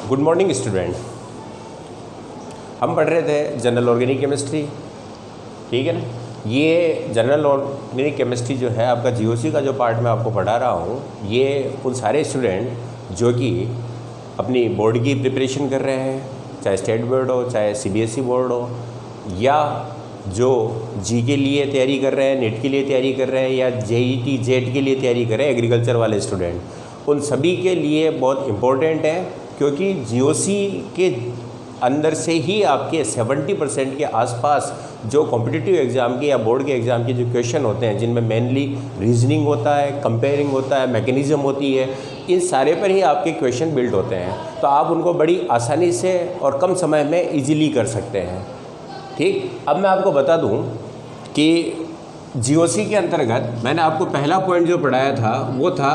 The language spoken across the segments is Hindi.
Good morning student. हम पढ़ रहे थे जनरल ऑर्गेनिक केमिस्ट्री, ठीक है ना। ये जनरल ऑर्गेनिक केमिस्ट्री जो है आपका जीओसी का जो पार्ट मैं आपको पढ़ा रहा हूँ, ये उन सारे स्टूडेंट जो कि अपनी बोर्ड की प्रिपरेशन कर रहे हैं, चाहे स्टेट बोर्ड हो, चाहे सीबीएसई बोर्ड हो, या जो जी के लिए तैयारी कर रहे हैं, नेट के लिए तैयारी कर रहे हैं, या जेईटी जेट के लिए तैयारी कर रहे हैं, एग्रीकल्चर वाले स्टूडेंट, उन सभी के लिए बहुत इम्पोर्टेंट है। क्योंकि जीओसी के अंदर से ही आपके 70% के आसपास जो कॉम्पिटिटिव एग्ज़ाम के या बोर्ड के एग्ज़ाम के जो क्वेश्चन होते हैं, जिनमें मेनली रीजनिंग होता है, कंपेयरिंग होता है, मैकेनिज़्म होती है, इन सारे पर ही आपके क्वेश्चन बिल्ड होते हैं। तो आप उनको बड़ी आसानी से और कम समय में ईजिली कर सकते हैं। ठीक, अब मैं आपको बता दूं कि जीओसी के अंतर्गत मैंने आपको पहला पॉइंट जो पढ़ाया था वो था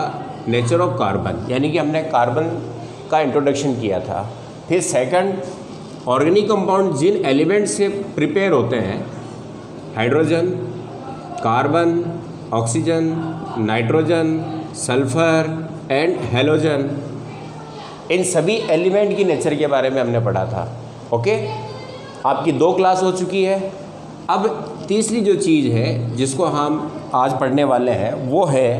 नेचर ऑफ कार्बन, यानी कि हमने कार्बन का इंट्रोडक्शन किया था। फिर सेकंड, ऑर्गेनिक कंपाउंड जिन एलिमेंट से प्रिपेयर होते हैं, hydrogen, carbon, oxygen, nitrogen, sulphur and halogen, इन सभी एलिमेंट की नेचर के बारे में हमने पढ़ा था। ओके, आपकी 2 क्लास हो चुकी है। अब तीसरी जो चीज़ है जिसको हम आज पढ़ने वाले हैं वो है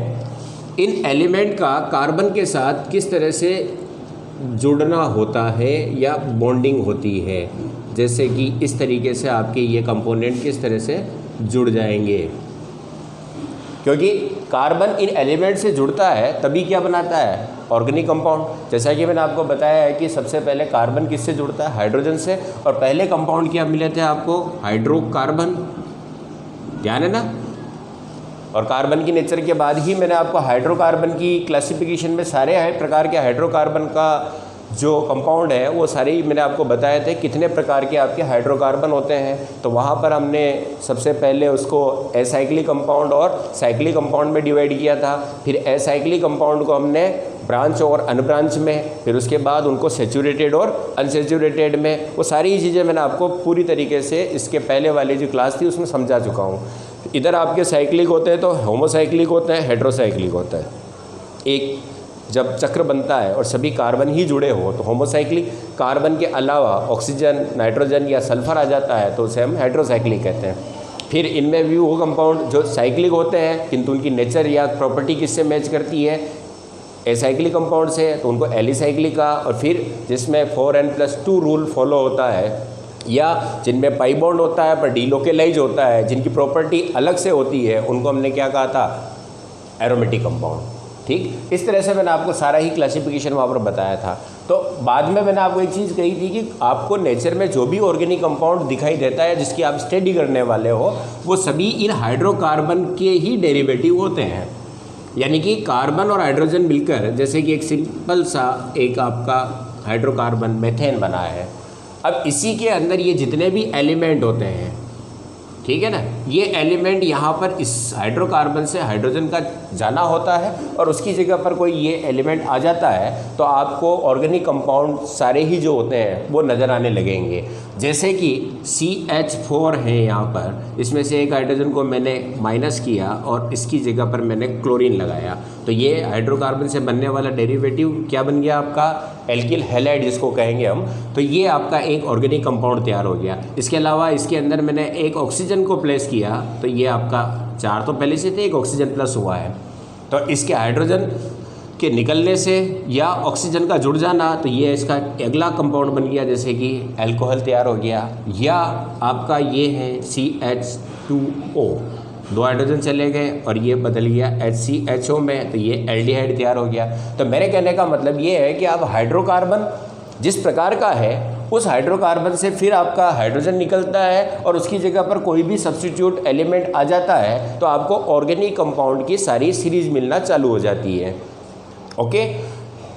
इन एलिमेंट का कार्बन के साथ किस तरह से जुड़ना होता है या बॉन्डिंग होती है। जैसे कि इस तरीके से आपके ये कंपोनेंट किस तरह से जुड़ जाएंगे, क्योंकि कार्बन इन एलिमेंट से जुड़ता है तभी क्या बनाता है, ऑर्गेनिक कंपाउंड। जैसा कि मैंने आपको बताया है कि सबसे पहले कार्बन किससे जुड़ता है, हाइड्रोजन से, और पहले कंपाउंड क्या मिले थे आपको, हाइड्रोकार्बन, ध्यान है ना। और कार्बन की नेचर के बाद ही मैंने आपको हाइड्रोकार्बन की क्लासिफिकेशन में सारे प्रकार के हाइड्रोकार्बन का जो कंपाउंड है वो सारे ही मैंने आपको बताए थे कितने प्रकार के आपके हाइड्रोकार्बन होते हैं। तो वहाँ पर हमने सबसे पहले उसको एसाइक्लिक कंपाउंड और साइक्लिक कंपाउंड में डिवाइड किया था। फिर एसाइक्लिक कंपाउंड को हमने ब्रांच और अनब्रांच में, फिर उसके बाद उनको सेचूरेटेड और अनसेचूरेटेड में, वो सारी चीज़ें मैंने आपको पूरी तरीके से इसके पहले वाली जो क्लास थी उसमें समझा चुका हूँ। इधर आपके साइक्लिक होते हैं तो होमोसाइक्लिक होते हैं, हेट्रोसाइक्लिक होता है। एक जब चक्र बनता है और सभी कार्बन ही जुड़े हो तो होमोसाइक्लिक, कार्बन के अलावा ऑक्सीजन, नाइट्रोजन या सल्फर आ जाता है तो उसे हम हाइड्रोसाइक्लिक कहते हैं। फिर इनमें भी वो कंपाउंड जो साइक्लिक होते हैं किंतु उनकी नेचर या प्रॉपर्टी किससे मैच करती है, एसाइक्लिक कंपाउंड से, तो उनको एलिसाइक्लिक का। और फिर जिसमें 4n+2 रूल फॉलो होता है, या जिनमें पाई बॉन्ड होता है पर डीलोकेलाइज होता है, जिनकी प्रॉपर्टी अलग से होती है, उनको हमने क्या कहा था, एरोमेटिक कंपाउंड। ठीक, इस तरह से मैंने आपको सारा ही क्लासिफिकेशन वहाँ पर बताया था। तो बाद में मैंने आपको एक चीज़ कही थी कि आपको नेचर में जो भी ऑर्गेनिक कंपाउंड दिखाई देता है जिसकी आप स्टडी करने वाले हो, वो सभी इन हाइड्रोकार्बन के ही डेरिवेटिव होते हैं। यानी कि कार्बन और हाइड्रोजन मिलकर जैसे कि एक सिंपल सा एक आपका हाइड्रोकार्बन मेथेन बना है। अब इसी के अंदर ये जितने भी एलिमेंट होते हैं, ठीक है ना, ये एलिमेंट यहाँ पर इस हाइड्रोकार्बन से हाइड्रोजन का जाना होता है और उसकी जगह पर कोई ये एलिमेंट आ जाता है तो आपको ऑर्गेनिक कंपाउंड सारे ही जो होते हैं वो नज़र आने लगेंगे। जैसे कि CH4 है यहाँ पर, इसमें से एक हाइड्रोजन को मैंने माइनस किया और इसकी जगह पर मैंने क्लोरीन लगाया, तो ये हाइड्रोकार्बन से बनने वाला डेरिवेटिव क्या बन गया आपका, एल्किल हैलाइड जिसको कहेंगे हम। तो ये आपका एक ऑर्गेनिक कंपाउंड तैयार हो गया। इसके अलावा इसके अंदर मैंने एक ऑक्सीजन को प्लेस किया तो ये आपका 4 तो पहले से थे, एक ऑक्सीजन प्लस हुआ है। तो इसके हाइड्रोजन के निकलने से या ऑक्सीजन का जुड़ जाना, तो ये इसका अगला कंपाउंड बन गया, जैसे कि अल्कोहल तैयार हो गया। या आपका ये है CH2O, 2 हाइड्रोजन चले गए और ये बदल गया HCHO में, तो ये एल्डिहाइड तैयार हो गया। तो मेरे कहने का मतलब ये है कि आप हाइड्रोकार्बन जिस प्रकार का है उस हाइड्रोकार्बन से फिर आपका हाइड्रोजन निकलता है और उसकी जगह पर कोई भी सब्स्टिट्यूट एलिमेंट आ जाता है तो आपको ऑर्गेनिक कंपाउंड की सारी सीरीज मिलना चालू हो जाती है। ओके,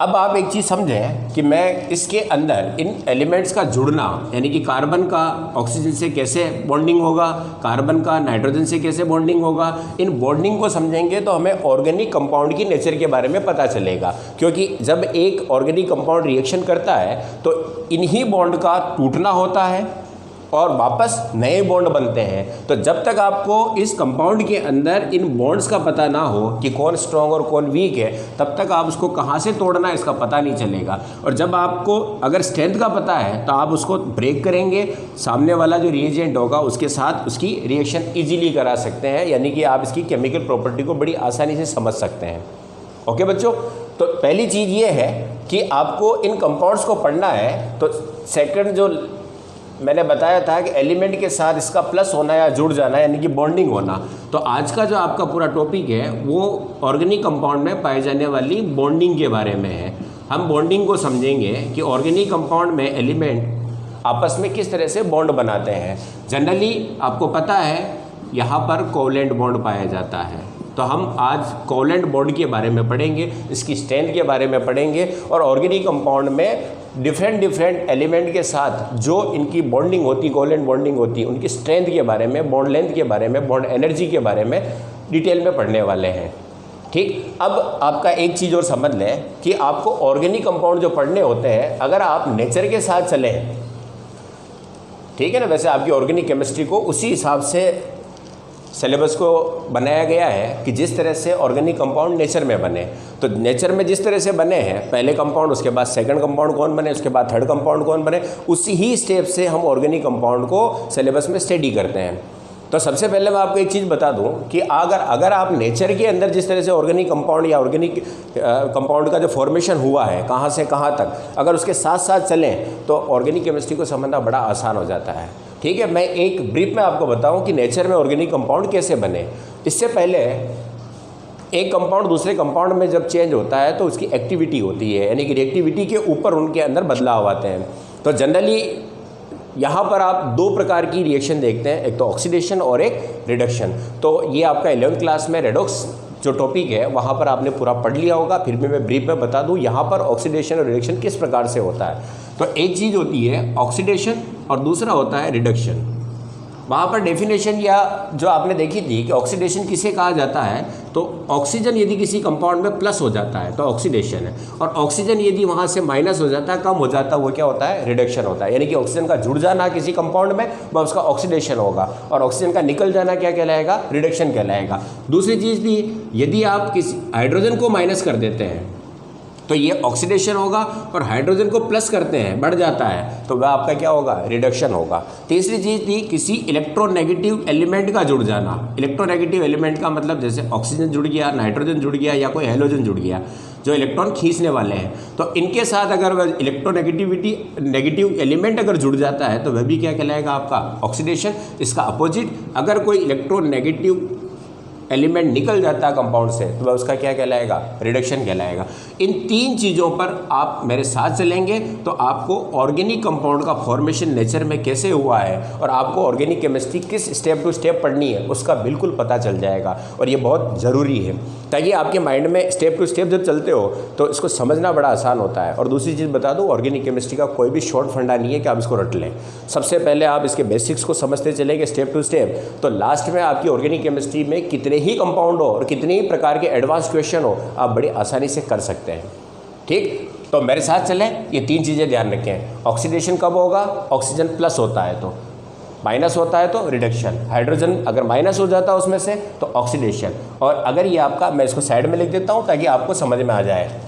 अब आप एक चीज़ समझें कि मैं इसके अंदर इन एलिमेंट्स का जुड़ना, यानी कि कार्बन का ऑक्सीजन से कैसे बॉन्डिंग होगा, कार्बन का नाइट्रोजन से कैसे बॉन्डिंग होगा, इन बॉन्डिंग को समझेंगे तो हमें ऑर्गेनिक कंपाउंड की नेचर के बारे में पता चलेगा। क्योंकि जब एक ऑर्गेनिक कंपाउंड रिएक्शन करता है तो इन्हीं बॉन्ड का टूटना होता है और वापस नए बॉन्ड बनते हैं। तो जब तक आपको इस कंपाउंड के अंदर इन बॉन्ड्स का पता ना हो कि कौन स्ट्रॉन्ग और कौन वीक है, तब तक आप उसको कहाँ से तोड़ना है इसका पता नहीं चलेगा। और जब आपको अगर स्ट्रेंथ का पता है तो आप उसको ब्रेक करेंगे, सामने वाला जो रिएजेंट होगा उसके साथ उसकी रिएक्शन ईजिली करा सकते हैं, यानी कि आप इसकी केमिकल प्रॉपर्टी को बड़ी आसानी से समझ सकते हैं। ओके बच्चों, तो पहली चीज़ ये है कि आपको इन कंपाउंड्स को पढ़ना है। तो सेकंड जो मैंने बताया था कि एलिमेंट के साथ इसका प्लस होना या जुड़ जाना, यानी कि बॉन्डिंग होना। तो आज का जो आपका पूरा टॉपिक है वो ऑर्गेनिक कंपाउंड में पाई जाने वाली बॉन्डिंग के बारे में है। हम बॉन्डिंग को समझेंगे कि ऑर्गेनिक कंपाउंड में एलिमेंट आपस में किस तरह से बॉन्ड बनाते हैं। जनरली आपको पता है यहाँ पर कोवलेंट बॉन्ड पाया जाता है। तो हम आज कोवलेंट बॉन्ड के बारे में पढ़ेंगे, इसकी स्ट्रेंथ के बारे में पढ़ेंगे, और ऑर्गेनिक कंपाउंड में डिफरेंट एलिमेंट के साथ जो इनकी बॉन्डिंग होती, कोवलेंट बॉन्डिंग होती, उनकी स्ट्रेंथ के बारे में, बॉन्ड लेंथ के बारे में, बॉन्ड एनर्जी के बारे में डिटेल में पढ़ने वाले हैं। ठीक, अब आपका एक चीज़ और समझ लें कि आपको ऑर्गेनिक कंपाउंड जो पढ़ने होते हैं, अगर आप नेचर के साथ चलें, ठीक है ना, वैसे आपकी ऑर्गेनिक केमिस्ट्री को उसी हिसाब से सिलेबस को बनाया गया है कि जिस तरह से ऑर्गेनिक कंपाउंड नेचर में बने। तो नेचर में जिस तरह से बने हैं, पहले कंपाउंड, उसके बाद सेकंड कंपाउंड कौन बने, उसके बाद थर्ड कंपाउंड कौन बने, उसी ही स्टेप से हम ऑर्गेनिक कंपाउंड को सिलेबस में स्टडी करते हैं। तो सबसे पहले मैं आपको एक चीज़ बता दूं कि अगर आप नेचर के अंदर जिस तरह से ऑर्गेनिक कंपाउंड या ऑर्गेनिक कंपाउंड का जो फॉर्मेशन हुआ है कहाँ से कहाँ तक, अगर उसके साथ साथ चलें तो ऑर्गेनिक केमिस्ट्री को समझना बड़ा आसान हो जाता है। ठीक है, मैं एक ब्रीफ में आपको बताऊं कि नेचर में ऑर्गेनिक कंपाउंड कैसे बने। इससे पहले एक कंपाउंड दूसरे कंपाउंड में जब चेंज होता है तो उसकी एक्टिविटी होती है, यानी कि रिएक्टिविटी के ऊपर उनके अंदर बदलाव आते हैं। तो जनरली यहाँ पर आप दो प्रकार की रिएक्शन देखते हैं, एक तो ऑक्सीडेशन और एक रिडक्शन। तो ये आपका 11th क्लास में रेडॉक्स जो टॉपिक है वहाँ पर आपने पूरा पढ़ लिया होगा, फिर भी मैं ब्रीफ में बता दूँ यहाँ पर ऑक्सीडेशन और रिडक्शन किस प्रकार से होता है। तो एक चीज़ होती है ऑक्सीडेशन और दूसरा होता है रिडक्शन। वहाँ पर डेफिनेशन या जो आपने देखी थी कि ऑक्सीडेशन किसे कहा जाता है, तो ऑक्सीजन यदि किसी कंपाउंड में प्लस हो जाता है तो ऑक्सीडेशन है, और ऑक्सीजन यदि वहाँ से माइनस हो जाता है, कम हो जाता है, वो क्या होता है, रिडक्शन होता है। यानी कि ऑक्सीजन का जुड़ जाना किसी कंपाउंड में वह उसका ऑक्सीडेशन होगा, और ऑक्सीजन का निकल जाना क्या कहलाएगा, रिडक्शन कहलाएगा। दूसरी चीज़ भी, यदि आप किसी हाइड्रोजन को माइनस कर देते हैं तो ये ऑक्सीडेशन होगा, और हाइड्रोजन को प्लस करते हैं, बढ़ जाता है, तो वह आपका क्या होगा, रिडक्शन होगा। तीसरी चीज़ थी किसी इलेक्ट्रोनेगेटिव एलिमेंट का जुड़ जाना। इलेक्ट्रोनेगेटिव एलिमेंट का मतलब जैसे ऑक्सीजन जुड़ गया, नाइट्रोजन जुड़ गया, या कोई हेलोजन जुड़ गया जो इलेक्ट्रॉन खींचने वाले हैं, तो इनके साथ अगर वह नेगेटिव एलिमेंट अगर जुड़ जाता है तो वह भी क्या कहलाएगा, आपका ऑक्सीडेशन। इसका अपोजिट, अगर कोई इलेक्ट्रोनेगेटिव एलिमेंट निकल जाता है कंपाउंड से तो वह उसका क्या कहलाएगा, रिडक्शन कहलाएगा। इन तीन चीज़ों पर आप मेरे साथ चलेंगे तो आपको ऑर्गेनिक कंपाउंड का फॉर्मेशन नेचर में कैसे हुआ है और आपको ऑर्गेनिक केमिस्ट्री किस स्टेप टू स्टेप पढ़नी है उसका बिल्कुल पता चल जाएगा। और ये बहुत ज़रूरी है ताकि आपके माइंड में स्टेप टू स्टेप जब चलते हो तो इसको समझना बड़ा आसान होता है। और दूसरी चीज़ बता दूँ, ऑर्गेनिक केमिस्ट्री का कोई भी शॉर्ट फंडा नहीं है कि आप इसको रट लें। सबसे पहले आप इसके बेसिक्स को समझते चलेंगे स्टेप टू स्टेप, तो लास्ट में आपकी ऑर्गेनिक केमिस्ट्री में कितने ही कंपाउंड हो और कितने ही प्रकार के एडवांस क्वेश्चन हो आप बड़ी आसानी से कर सकते हैं। ठीक, तो मेरे साथ चलें, ये तीन चीज़ें ध्यान रखें। ऑक्सीडेशन कब होगा, ऑक्सीजन प्लस होता है तो, माइनस होता है तो रिडक्शन, हाइड्रोजन अगर माइनस हो जाता है उसमें से तो ऑक्सीडेशन। और अगर ये आपका, मैं इसको साइड में लिख देता हूँ ताकि आपको समझ में आ जाए।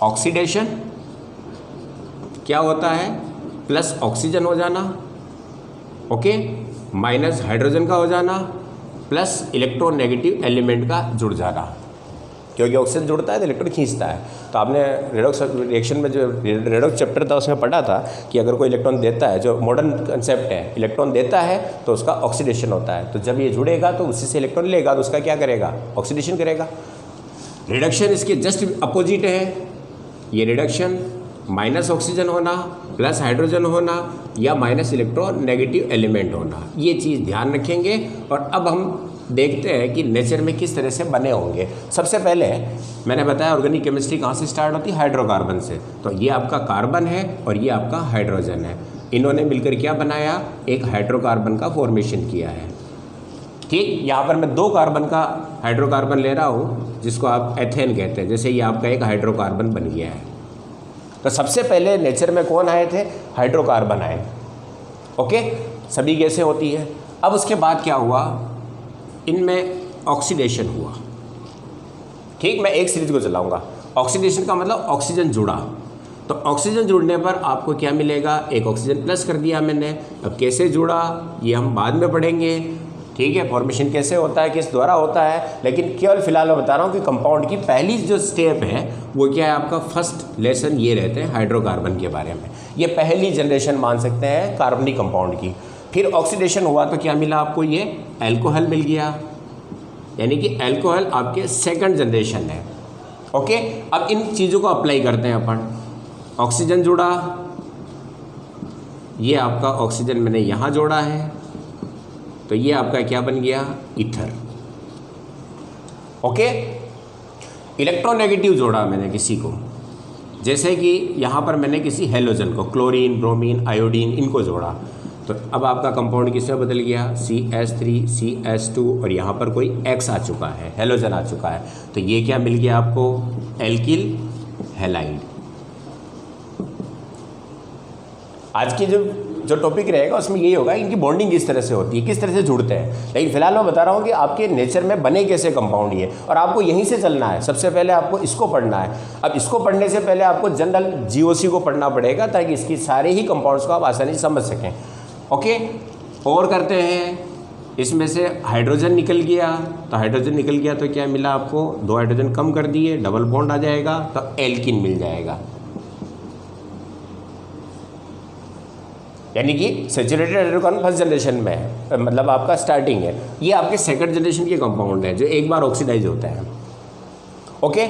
ऑक्सीडेशन क्या होता है, प्लस ऑक्सीजन हो जाना, ओके, माइनस हाइड्रोजन का हो जाना, प्लस इलेक्ट्रोनेगेटिव एलिमेंट का जुड़ जाना, क्योंकि ऑक्सीजन जुड़ता है तो इलेक्ट्रॉन खींचता है। तो आपने रेडॉक्स रिएक्शन में जो रेडॉक्स चैप्टर था उसमें पढ़ा था कि अगर कोई इलेक्ट्रॉन देता है, जो मॉडर्न कंसेप्ट है, इलेक्ट्रॉन देता है तो उसका ऑक्सीडेशन होता है, तो जब ये जुड़ेगा तो उसी से इलेक्ट्रॉन लेगा तो उसका क्या करेगा, ऑक्सीडेशन करेगा। रिडक्शन इसके जस्ट अपोजिट है, ये रिडक्शन माइनस ऑक्सीजन होना, प्लस हाइड्रोजन होना, या माइनस इलेक्ट्रोनेगेटिव एलिमेंट होना, ये चीज़ ध्यान रखेंगे। और अब हम देखते हैं कि नेचर में किस तरह से बने होंगे। सबसे पहले मैंने बताया ऑर्गेनिक केमिस्ट्री कहाँ से स्टार्ट होती है, हाइड्रोकार्बन से। तो ये आपका कार्बन है और ये आपका हाइड्रोजन है, इन्होंने मिलकर क्या बनाया, एक हाइड्रोकार्बन का फॉर्मेशन किया है। ठीक, यहाँ पर मैं 2 कार्बन का हाइड्रोकार्बन ले रहा हूँ जिसको आप एथेन कहते हैं। जैसे ये आपका एक हाइड्रोकार्बन बन गया है, तो सबसे पहले नेचर में कौन आए थे? हाइड्रोकार्बन आए। ओके, सभी गैसें होती है। अब उसके बाद क्या हुआ, इनमें ऑक्सीडेशन हुआ। ठीक, मैं एक सीरीज को चलाऊंगा। ऑक्सीडेशन का मतलब ऑक्सीजन जुड़ा, तो ऑक्सीजन जुड़ने पर आपको क्या मिलेगा? एक ऑक्सीजन प्लस कर दिया मैंने। अब कैसे जुड़ा ये हम बाद में पढ़ेंगे। ठीक है, फॉर्मेशन कैसे होता है, किस द्वारा होता है, लेकिन केवल फिलहाल मैं बता रहा हूँ कि कंपाउंड की पहली जो स्टेप है वो क्या है आपका? फर्स्ट लेसन ये रहते हैं हाइड्रोकार्बन के बारे में। ये पहली जनरेशन मान सकते हैं कार्बनिक कंपाउंड की। फिर ऑक्सीडेशन हुआ तो क्या मिला आपको? ये एल्कोहल मिल गया, यानी कि एल्कोहल आपके सेकंड जनरेशन है। ओके, अब इन चीज़ों को अप्लाई करते हैं अपन। ऑक्सीजन जुड़ा, ये आपका ऑक्सीजन मैंने यहाँ जोड़ा है, तो ये आपका क्या बन गया? ईथर। ओके, इलेक्ट्रोनेगेटिव जोड़ा मैंने किसी को, जैसे कि यहाँ पर मैंने किसी हेलोजन को, क्लोरीन, ब्रोमीन, आयोडीन, इनको जोड़ा, तो अब आपका कंपाउंड किसमें बदल गया? CH3 CH2 और यहाँ पर कोई X आ चुका है, हेलोजन आ चुका है, तो ये क्या मिल गया आपको? Alkyl halide. आज की जो टॉपिक रहेगा उसमें यही होगा इनकी बॉन्डिंग किस तरह से होती है, किस तरह से जुड़ते हैं। लेकिन फिलहाल मैं बता रहा हूँ कि आपके नेचर में बने कैसे कंपाउंड ये, और आपको यहीं से चलना है। सबसे पहले आपको इसको पढ़ना है। अब इसको पढ़ने से पहले आपको जनरल GOC को पढ़ना पड़ेगा ताकि इसकी सारे ही कंपाउंड्स को आप आसानी से समझ सकें। ओके, और करते हैं। इसमें से हाइड्रोजन निकल गया, तो हाइड्रोजन निकल गया तो क्या मिला आपको? 2 हाइड्रोजन कम कर दिए, डबल बॉन्ड आ जाएगा, तो एल्किन मिल जाएगा। यानी कि सैचुरेटेड हाइड्रोकार्बन फर्स्ट जनरेशन में है, मतलब आपका स्टार्टिंग है। ये आपके सेकंड जनरेशन के कंपाउंड है जो एक बार ऑक्सीडाइज होते हैं। ओके,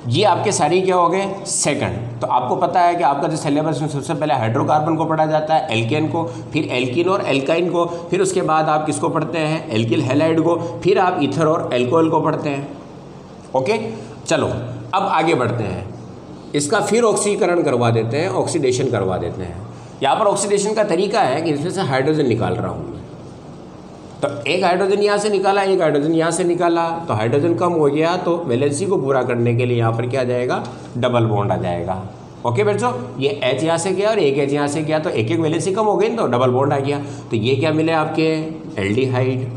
ये आपके सारे क्या हो गए? सेकंड। तो आपको पता है कि आपका जो सिलेबस में सबसे पहले हाइड्रोकार्बन को पढ़ा जाता है, एल्केन को, फिर एल्किन और एल्काइन को, फिर उसके बाद आप किसको पढ़ते हैं? एल्किल हैलाइड को, फिर आप ईथर और एल्कोहल को पढ़ते हैं। ओके, चलो अब आगे बढ़ते हैं। इसका फिर ऑक्सीकरण करवा देते हैं, ऑक्सीडेशन करवा देते हैं। यहाँ पर ऑक्सीडेशन का तरीका है कि इसमें से हाइड्रोजन निकाल रहा हूँ मैं, तो एक हाइड्रोजन यहाँ से निकाला, एक हाइड्रोजन यहाँ से निकाला, तो हाइड्रोजन कम हो गया, तो वैलेंसी को पूरा करने के लिए यहाँ पर क्या आ जाएगा? डबल बॉन्ड आ जाएगा। ओके बच्चों, ये H यहाँ से गया और एक H यहाँ से गया, तो एक एक वैलेंसी कम हो गई, तो डबल बॉन्ड आ गया। तो ये क्या मिले आपके? एल्डिहाइड।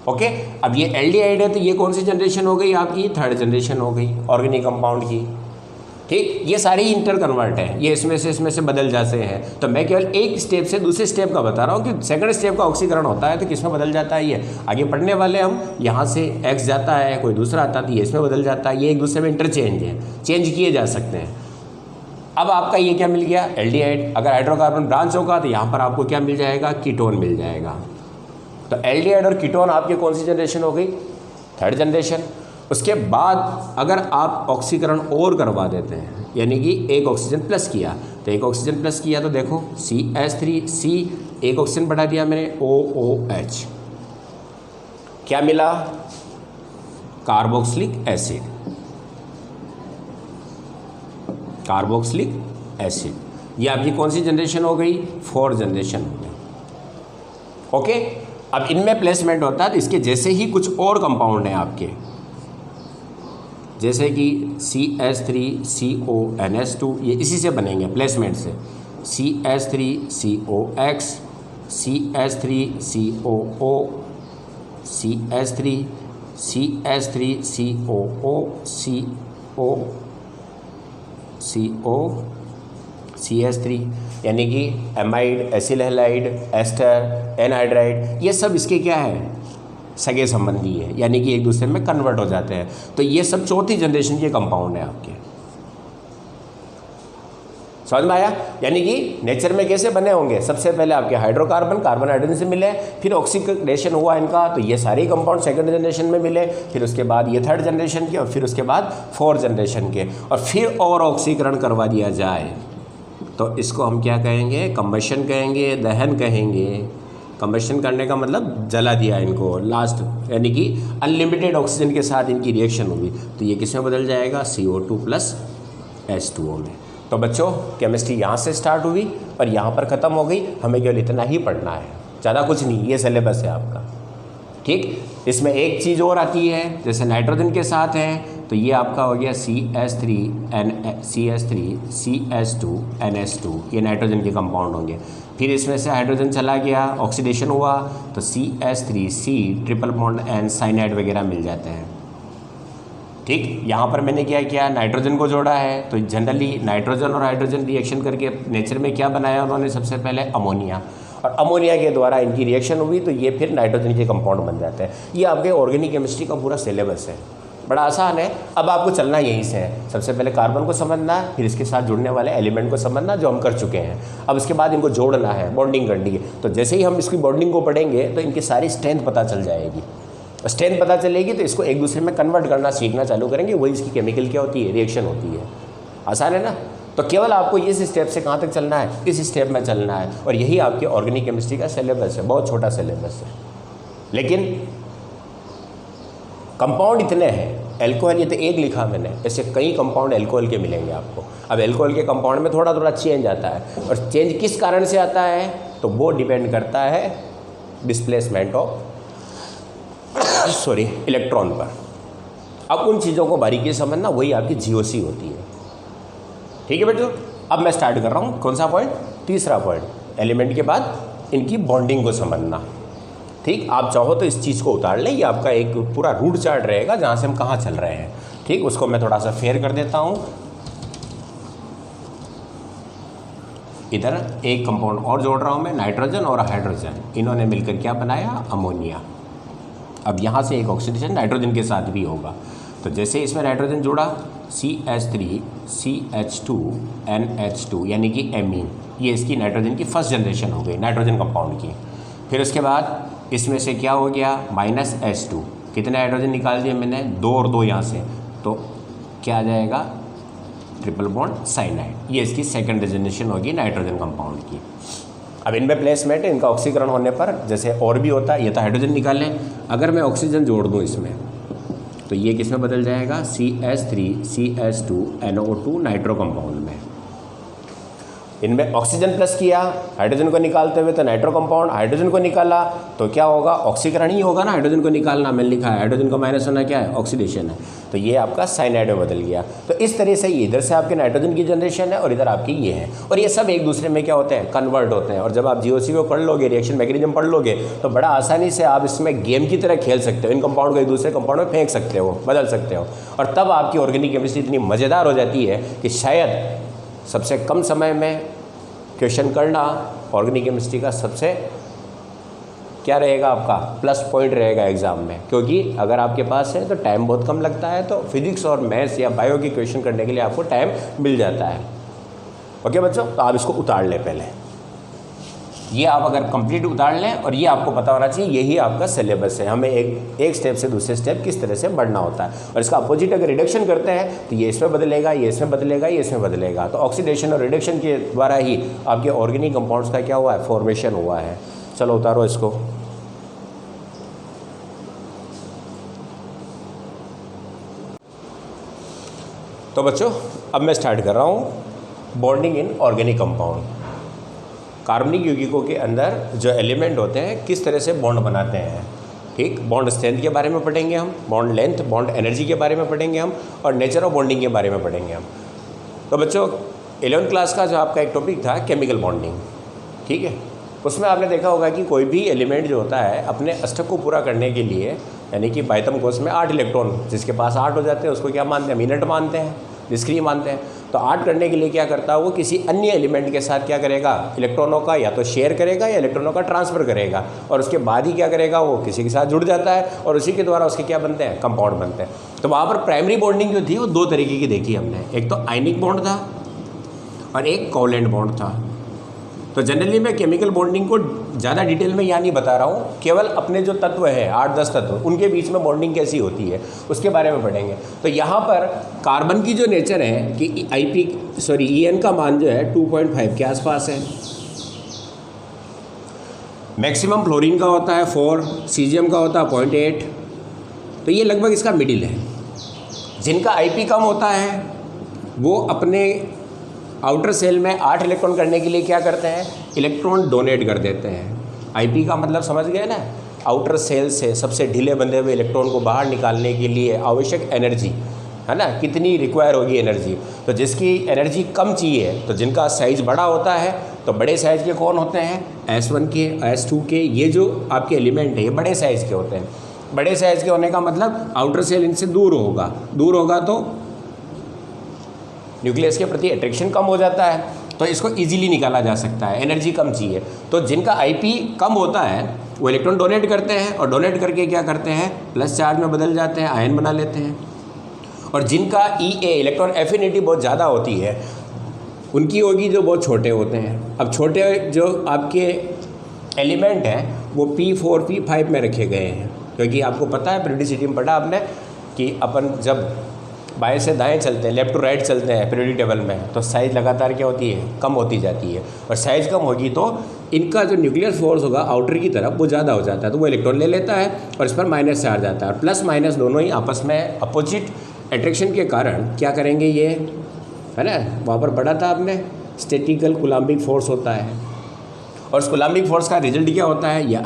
ओके, अब ये एल्डिहाइड है तो ये कौन सी जनरेशन हो गई आपकी? थर्ड जनरेशन हो गई ऑर्गेनिक कंपाउंड की। ठीक, ये सारे इंटर कन्वर्ट हैं, ये इसमें से बदल जाते हैं। तो मैं केवल एक स्टेप से दूसरे स्टेप का बता रहा हूँ कि सेकंड स्टेप का ऑक्सीकरण होता है तो किसमें बदल जाता है? ये आगे पढ़ने वाले हम, यहाँ से X जाता है, कोई दूसरा आता है तो ये इसमें बदल जाता है। ये एक दूसरे में इंटरचेंज है, चेंज किए जा सकते हैं। अब आपका ये क्या मिल गया? एल्डिहाइड। अगर हाइड्रोकार्बन ब्रांच होगा तो यहाँ पर आपको क्या मिल जाएगा? कीटोन मिल जाएगा। तो एल्डिहाइड और कीटोन आपकी कौन सी जनरेशन हो गई? Third generation. उसके बाद अगर आप ऑक्सीकरण और करवा देते हैं, यानी कि एक ऑक्सीजन प्लस किया, तो एक ऑक्सीजन प्लस किया तो देखो CH3, एक ऑक्सीजन बढ़ा दिया मैंने, OOH, क्या मिला? Carboxylic acid. कार्बोक्सिलिक एसिड, ये आपकी कौन सी जनरेशन हो गई? फोर्थ जनरेशन हो गई। ओके, अब इनमें प्लेसमेंट होता है तो इसके जैसे ही कुछ और कंपाउंड हैं आपके, जैसे कि CH3CONS2, ये इसी से बनेंगे प्लेसमेंट से। CH3COX, CH3COO, CH3COO, CO, CH3, यानी कि amide, acyl halide, ester, anhydride, ये सब इसके क्या है? सगे संबंधी है, यानी कि एक दूसरे में कन्वर्ट हो जाते हैं। तो ये सब चौथी जनरेशन के कंपाउंड है आपके। समझ में आया? यानी कि नेचर में कैसे बने होंगे? सबसे पहले आपके हाइड्रोकार्बन कार्बन हाइड्रोजन से मिले, फिर ऑक्सीडेशन हुआ इनका, तो ये सारे कंपाउंड सेकंड जनरेशन में मिले, फिर उसके बाद ये थर्ड जनरेशन के, और फिर उसके बाद फोर्थ जनरेशन के, और फिर और ऑक्सीकरण करवा दिया जाए तो इसको हम क्या कहेंगे? कंबशन कहेंगे, दहन कहेंगे। कंबशन करने का मतलब जला दिया इनको लास्ट, यानी कि अनलिमिटेड ऑक्सीजन के साथ इनकी रिएक्शन होगी, तो ये किस में बदल जाएगा? CO2 + H2O में। तो बच्चों, केमिस्ट्री यहाँ से स्टार्ट हुई और यहाँ पर ख़त्म हो गई। हमें केवल इतना ही पढ़ना है, ज़्यादा कुछ नहीं, ये सिलेबस है आपका। ठीक, इसमें एक चीज़ और आती है, जैसे नाइट्रोजन के साथ है तो ये आपका हो गया CH3CH2NS2, ये नाइट्रोजन के कंपाउंड होंगे। फिर इसमें से हाइड्रोजन चला गया, ऑक्सीडेशन हुआ तो CH3C triple bond N cyanide वगैरह मिल जाते हैं। ठीक, यहाँ पर मैंने क्या किया, नाइट्रोजन को जोड़ा है। तो जनरली नाइट्रोजन और हाइड्रोजन रिएक्शन करके नेचर में क्या बनाया उन्होंने, सबसे पहले अमोनिया, और अमोनिया के द्वारा इनकी रिएक्शन हुई तो ये फिर नाइट्रोजन के कंपाउंड बन जाते हैं। ये आपके ऑर्गेनिक केमिस्ट्री का पूरा सिलेबस है, बड़ा आसान है। अब आपको चलना यहीं से है, सबसे पहले कार्बन को समझना है, फिर इसके साथ जुड़ने वाले एलिमेंट को समझना जो हम कर चुके हैं। अब इसके बाद इनको जोड़ना है, बॉन्डिंग करनी है। तो जैसे ही हम इसकी बॉन्डिंग को पढ़ेंगे तो इनकी सारी स्ट्रेंथ पता चल जाएगी। स्ट्रेंथ पता चलेगी तो इसको एक दूसरे में कन्वर्ट करना सीखना चालू करेंगे, वही इसकी केमिकल क्या होती है, रिएक्शन होती है। आसान है ना। तो केवल आपको इस स्टेप से कहाँ तक चलना है, इस स्टेप में चलना है, और यही आपके ऑर्गेनिक केमिस्ट्री का सिलेबस है। बहुत छोटा सिलेबस है, लेकिन कंपाउंड इतने हैं। एल्कोहल ये तो एक लिखा मैंने, ऐसे कई कंपाउंड एल्कोहल के मिलेंगे आपको। अब एल्कोहल के कंपाउंड में थोड़ा थोड़ा चेंज आता है, और चेंज किस कारण से आता है तो वो डिपेंड करता है डिस्प्लेसमेंट ऑफ इलेक्ट्रॉन पर। अब उन चीज़ों को बारीकी से समझना, वही आपकी जीओसी होती है। ठीक है बेटो, अब मैं स्टार्ट कर रहा हूँ। कौन सा पॉइंट, तीसरा पॉइंट, एलिमेंट के बाद इनकी बॉन्डिंग को समझना। ठीक, आप चाहो तो इस चीज़ को उतार लें, ये आपका एक पूरा रूट चार्ट रहेगा जहाँ से हम कहाँ चल रहे हैं। ठीक, उसको मैं थोड़ा सा फेयर कर देता हूँ। इधर एक कंपाउंड और जोड़ रहा हूँ मैं, नाइट्रोजन और हाइड्रोजन, इन्होंने मिलकर क्या बनाया, अमोनिया। अब यहाँ से एक ऑक्सीडेशन नाइट्रोजन के साथ भी होगा। तो जैसे इसमें नाइट्रोजन जुड़ा, CH3CH2NH2 यानी कि एमीन, ये इसकी नाइट्रोजन की फर्स्ट जनरेशन हो गई, नाइट्रोजन कंपाउंड की। फिर उसके बाद इसमें से क्या हो गया, -H2, कितने हाइड्रोजन निकाल दिए मैंने, 2 और 2 यहाँ से, तो क्या आ जाएगा, ट्रिपल बॉन्ड साइनाइड। ये इसकी सेकंड जनरेशन होगी नाइट्रोजन कंपाउंड की। अब इनमें प्लेसमेंट, इनका ऑक्सीकरण होने पर जैसे और भी होता है, ये तो हाइड्रोजन निकालें, अगर मैं ऑक्सीजन जोड़ दूँ इसमें तो ये किस में बदल जाएगा, CH3CH2NO2 नाइट्रो कंपाउंड में। इनमें ऑक्सीजन प्लस किया, हाइड्रोजन को निकालते हुए तो नाइट्रो कंपाउंड, हाइड्रोजन को निकाला तो क्या होगा, ऑक्सीकरण ही होगा ना, हाइड्रोजन को निकालना, मैंने लिखा है हाइड्रोजन को माइनस होना क्या है, ऑक्सीडेशन है, तो ये आपका साइनाइड में बदल गया। तो इस तरह से ये इधर से आपके नाइट्रोजन की जनरेशन है और इधर आपकी ये है, और ये सब एक दूसरे में क्या होते हैं, कन्वर्ट होते हैं। और जब आप जीओसी को पढ़ लोगे, रिएक्शन मैकेनिज्म पढ़ लोगे, तो बड़ा आसानी से आप इसमें गेम की तरह खेल सकते हो, इन कंपाउंड को एक दूसरे कंपाउंड में फेंक सकते हो, बदल सकते हो, और तब आपकी ऑर्गेनिक केमिस्ट्री इतनी मज़ेदार हो जाती है कि शायद सबसे कम समय में क्वेश्चन करना ऑर्गेनिक केमिस्ट्री का सबसे क्या रहेगा, आपका प्लस पॉइंट रहेगा एग्जाम में। क्योंकि अगर आपके पास है तो टाइम बहुत कम लगता है, तो फिजिक्स और मैथ्स या बायो की क्वेश्चन करने के लिए आपको टाइम मिल जाता है। ओके बच्चों, तो आप इसको उतार लें पहले, ये आप अगर कंप्लीट उतार लें, और ये आपको पता होना चाहिए यही आपका सिलेबस है, हमें एक स्टेप से दूसरे स्टेप किस तरह से बढ़ना होता है। और इसका अपोजिट अगर रिडक्शन करते हैं तो ये इसमें बदलेगा, ये इसमें बदलेगा, ये इसमें बदलेगा। तो ऑक्सीडेशन और रिडक्शन के द्वारा ही आपके ऑर्गेनिक कंपाउंड्स का क्या हुआ है, फॉर्मेशन हुआ है। चलो उतारो इसको। तो बच्चों अब मैं स्टार्ट कर रहा हूँ बॉन्डिंग इन ऑर्गेनिक कंपाउंड। कार्बनिक यौगिकों के अंदर जो एलिमेंट होते हैं किस तरह से बॉन्ड बनाते हैं। ठीक, बॉन्ड स्ट्रेंथ के बारे में पढ़ेंगे हम, बॉन्ड लेंथ, बॉन्ड एनर्जी के बारे में पढ़ेंगे हम, और नेचर ऑफ बॉन्डिंग के बारे में पढ़ेंगे हम। तो बच्चों 11th क्लास का जो आपका एक टॉपिक था केमिकल बॉन्डिंग, ठीक है, उसमें आपने देखा होगा कि कोई भी एलिमेंट जो होता है अपने अष्टक को पूरा करने के लिए, यानी कि बाह्यतम कोश में 8 इलेक्ट्रॉन, जिसके पास 8 हो जाते हैं उसको क्या मानते हैं, मिनट मानते हैं, निष्क्रिय मानते हैं। तो 8 करने के लिए क्या करता है वो, किसी अन्य एलिमेंट के साथ क्या करेगा, इलेक्ट्रॉनों का या तो शेयर करेगा या इलेक्ट्रॉनों का ट्रांसफ़र करेगा, और उसके बाद ही क्या करेगा, वो किसी के साथ जुड़ जाता है, और उसी के द्वारा उसके क्या बनते हैं, कंपाउंड बनते हैं। तो वहाँ पर प्राइमरी बॉन्डिंग जो थी वो 2 तरीके की देखी हमने, एक तो आयनिक बॉन्ड था और एक कोवलेंट बॉन्ड था। तो जनरली मैं केमिकल बॉन्डिंग को ज़्यादा डिटेल में यहाँ नहीं बता रहा हूँ, केवल अपने जो तत्व हैं 8-10 तत्व, उनके बीच में बॉन्डिंग कैसी होती है उसके बारे में पढ़ेंगे। तो यहाँ पर कार्बन की जो नेचर है कि EN का मान जो है 2.5 के आसपास है, मैक्सिमम फ्लोरीन का होता है 4, सीजियम का होता है 0.8, तो ये लगभग इसका मिडिल है। जिनका IP कम होता है वो अपने आउटर सेल में 8 इलेक्ट्रॉन करने के लिए क्या करते हैं, इलेक्ट्रॉन डोनेट कर देते हैं। IP का मतलब समझ गए ना, आउटर सेल से सबसे ढीले बंधे हुए इलेक्ट्रॉन को बाहर निकालने के लिए आवश्यक एनर्जी है ना, कितनी रिक्वायर होगी एनर्जी। तो जिसकी एनर्जी कम चाहिए, तो जिनका साइज़ बड़ा होता है, तो बड़े साइज़ के कौन होते हैं, S1 के, S2 के, ये जो आपके एलिमेंट है ये बड़े साइज़ के होते हैं। बड़े साइज़ के होने का मतलब आउटर सेल इनसे दूर होगा तो न्यूक्लियस के प्रति अट्रैक्शन कम हो जाता है, तो इसको इजीली निकाला जा सकता है, एनर्जी कम चाहिए। तो जिनका IP कम होता है वो इलेक्ट्रॉन डोनेट करते हैं, और डोनेट करके क्या करते हैं, प्लस चार्ज में बदल जाते हैं, आयन बना लेते हैं। और जिनका EA इलेक्ट्रॉन एफिनिटी बहुत ज़्यादा होती है, उनकी होगी जो बहुत छोटे होते हैं। अब छोटे जो आपके एलिमेंट हैं वो P4 P5 में रखे गए हैं, क्योंकि आपको पता है पीरियोडिसिटी में पढ़ा आपने कि अपन जब बाएं से दाएं चलते हैं, लेफ्ट टू राइट चलते हैं पीरियोडिक टेबल में, तो साइज़ लगातार क्या होती है, कम होती जाती है। और साइज़ कम होगी तो इनका जो न्यूक्लियर फोर्स होगा आउटर की तरफ वो ज़्यादा हो जाता है, तो वो इलेक्ट्रॉन ले लेता है और इस पर माइनस चार्ज आता है, और प्लस माइनस दोनों ही आपस में अपोजिट अट्रैक्शन के कारण क्या करेंगे, ये है ना, वहाँ पर पढ़ा था आपने, स्टैटिकल कूलम्बिक फोर्स होता है। और उस कूलम्बिक फोर्स का रिजल्ट क्या होता है, ये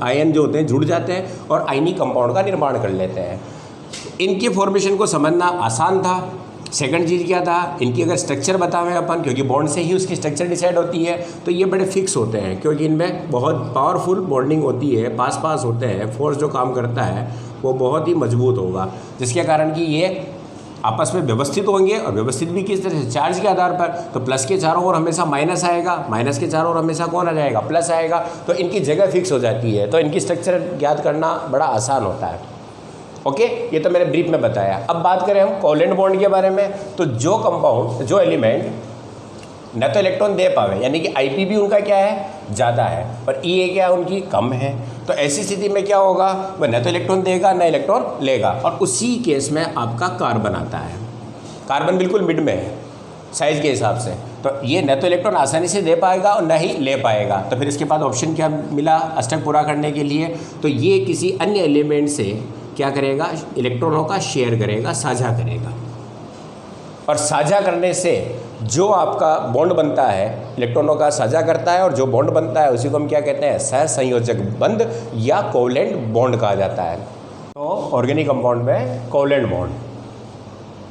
आयन जो होते हैं जुड़ जाते हैं और आयनिक कंपाउंड का निर्माण कर लेते हैं। इनके फॉर्मेशन को समझना आसान था। सेकंड चीज़ क्या था, इनकी अगर स्ट्रक्चर बतावें अपन, क्योंकि बॉन्ड से ही उसकी स्ट्रक्चर डिसाइड होती है, तो ये बड़े फिक्स होते हैं, क्योंकि इनमें बहुत पावरफुल बॉन्डिंग होती है, पास होते हैं, फोर्स जो काम करता है वो बहुत ही मजबूत होगा, जिसके कारण कि ये आपस में व्यवस्थित होंगे। और व्यवस्थित भी किस तरह से, चार्ज के आधार पर। तो प्लस के चारों ओर हमेशा माइनस आएगा, माइनस के चारों ओर हमेशा कौन आ जाएगा, प्लस आएगा, तो इनकी जगह फिक्स हो जाती है, तो इनकी स्ट्रक्चर ज्ञात करना बड़ा आसान होता है। ओके, ये तो मैंने ब्रीफ में बताया। अब बात करें हम कोवलेंट बॉन्ड के बारे में, तो जो कंपाउंड, जो एलिमेंट न तो इलेक्ट्रॉन दे पावे, यानी कि IP भी उनका क्या है, ज़्यादा है, और EA क्या है, उनकी कम है, तो ऐसी स्थिति में क्या होगा, वह न तो इलेक्ट्रॉन देगा न इलेक्ट्रॉन लेगा। और उसी केस में आपका कार्बन आता है। कार्बन बिल्कुल मिड में है साइज़ के हिसाब से, तो ये न तो इलेक्ट्रॉन आसानी से दे पाएगा और न ही ले पाएगा। तो फिर इसके बाद ऑप्शन क्या मिला अष्टक पूरा करने के लिए, तो ये किसी अन्य एलिमेंट से क्या करेगा, इलेक्ट्रॉनों का शेयर करेगा, साझा करेगा। और साझा करने से जो आपका बॉन्ड बनता है इलेक्ट्रॉनों का साझा करता है, और जो बॉन्ड बनता है उसी को हम क्या कहते हैं, सहसंयोजक बंध या कोवलेंट बॉन्ड कहा जाता है। तो ऑर्गेनिक कंपाउंड में कोवलेंट बॉन्ड,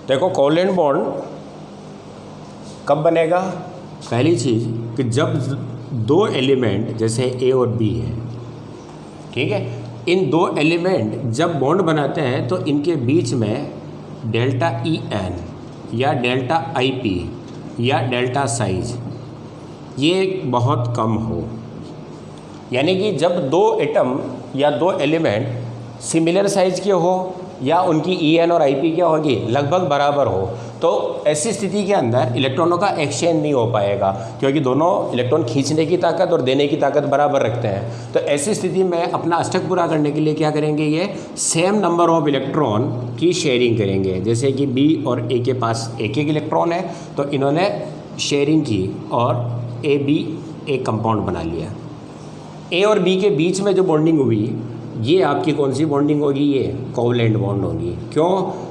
देखो कोवलेंट बॉन्ड कब बनेगा, पहली चीज़ कि जब दो एलिमेंट जैसे A और B है, ठीक है, इन दो एलिमेंट जब बॉन्ड बनाते हैं तो इनके बीच में डेल्टा EN या डेल्टा IP या डेल्टा साइज ये बहुत कम हो, यानी कि जब दो एटम या दो एलिमेंट सिमिलर साइज के हो या उनकी EN और IP क्या होगी, लगभग बराबर हो, तो ऐसी स्थिति के अंदर इलेक्ट्रॉनों का एक्सचेंज नहीं हो पाएगा, क्योंकि दोनों इलेक्ट्रॉन खींचने की ताकत और देने की ताकत बराबर रखते हैं। तो ऐसी स्थिति में अपना अष्टक पूरा करने के लिए क्या करेंगे, ये सेम नंबर ऑफ इलेक्ट्रॉन की शेयरिंग करेंगे। जैसे कि B और A के पास एक इलेक्ट्रॉन है, तो इन्होंने शेयरिंग की और AB एक कंपाउंड बना लिया। A और B के बीच में जो बॉन्डिंग हुई, ये आपकी कौन सी बॉन्डिंग होगी, ये कोवलेंट बॉन्ड होगी। क्यों,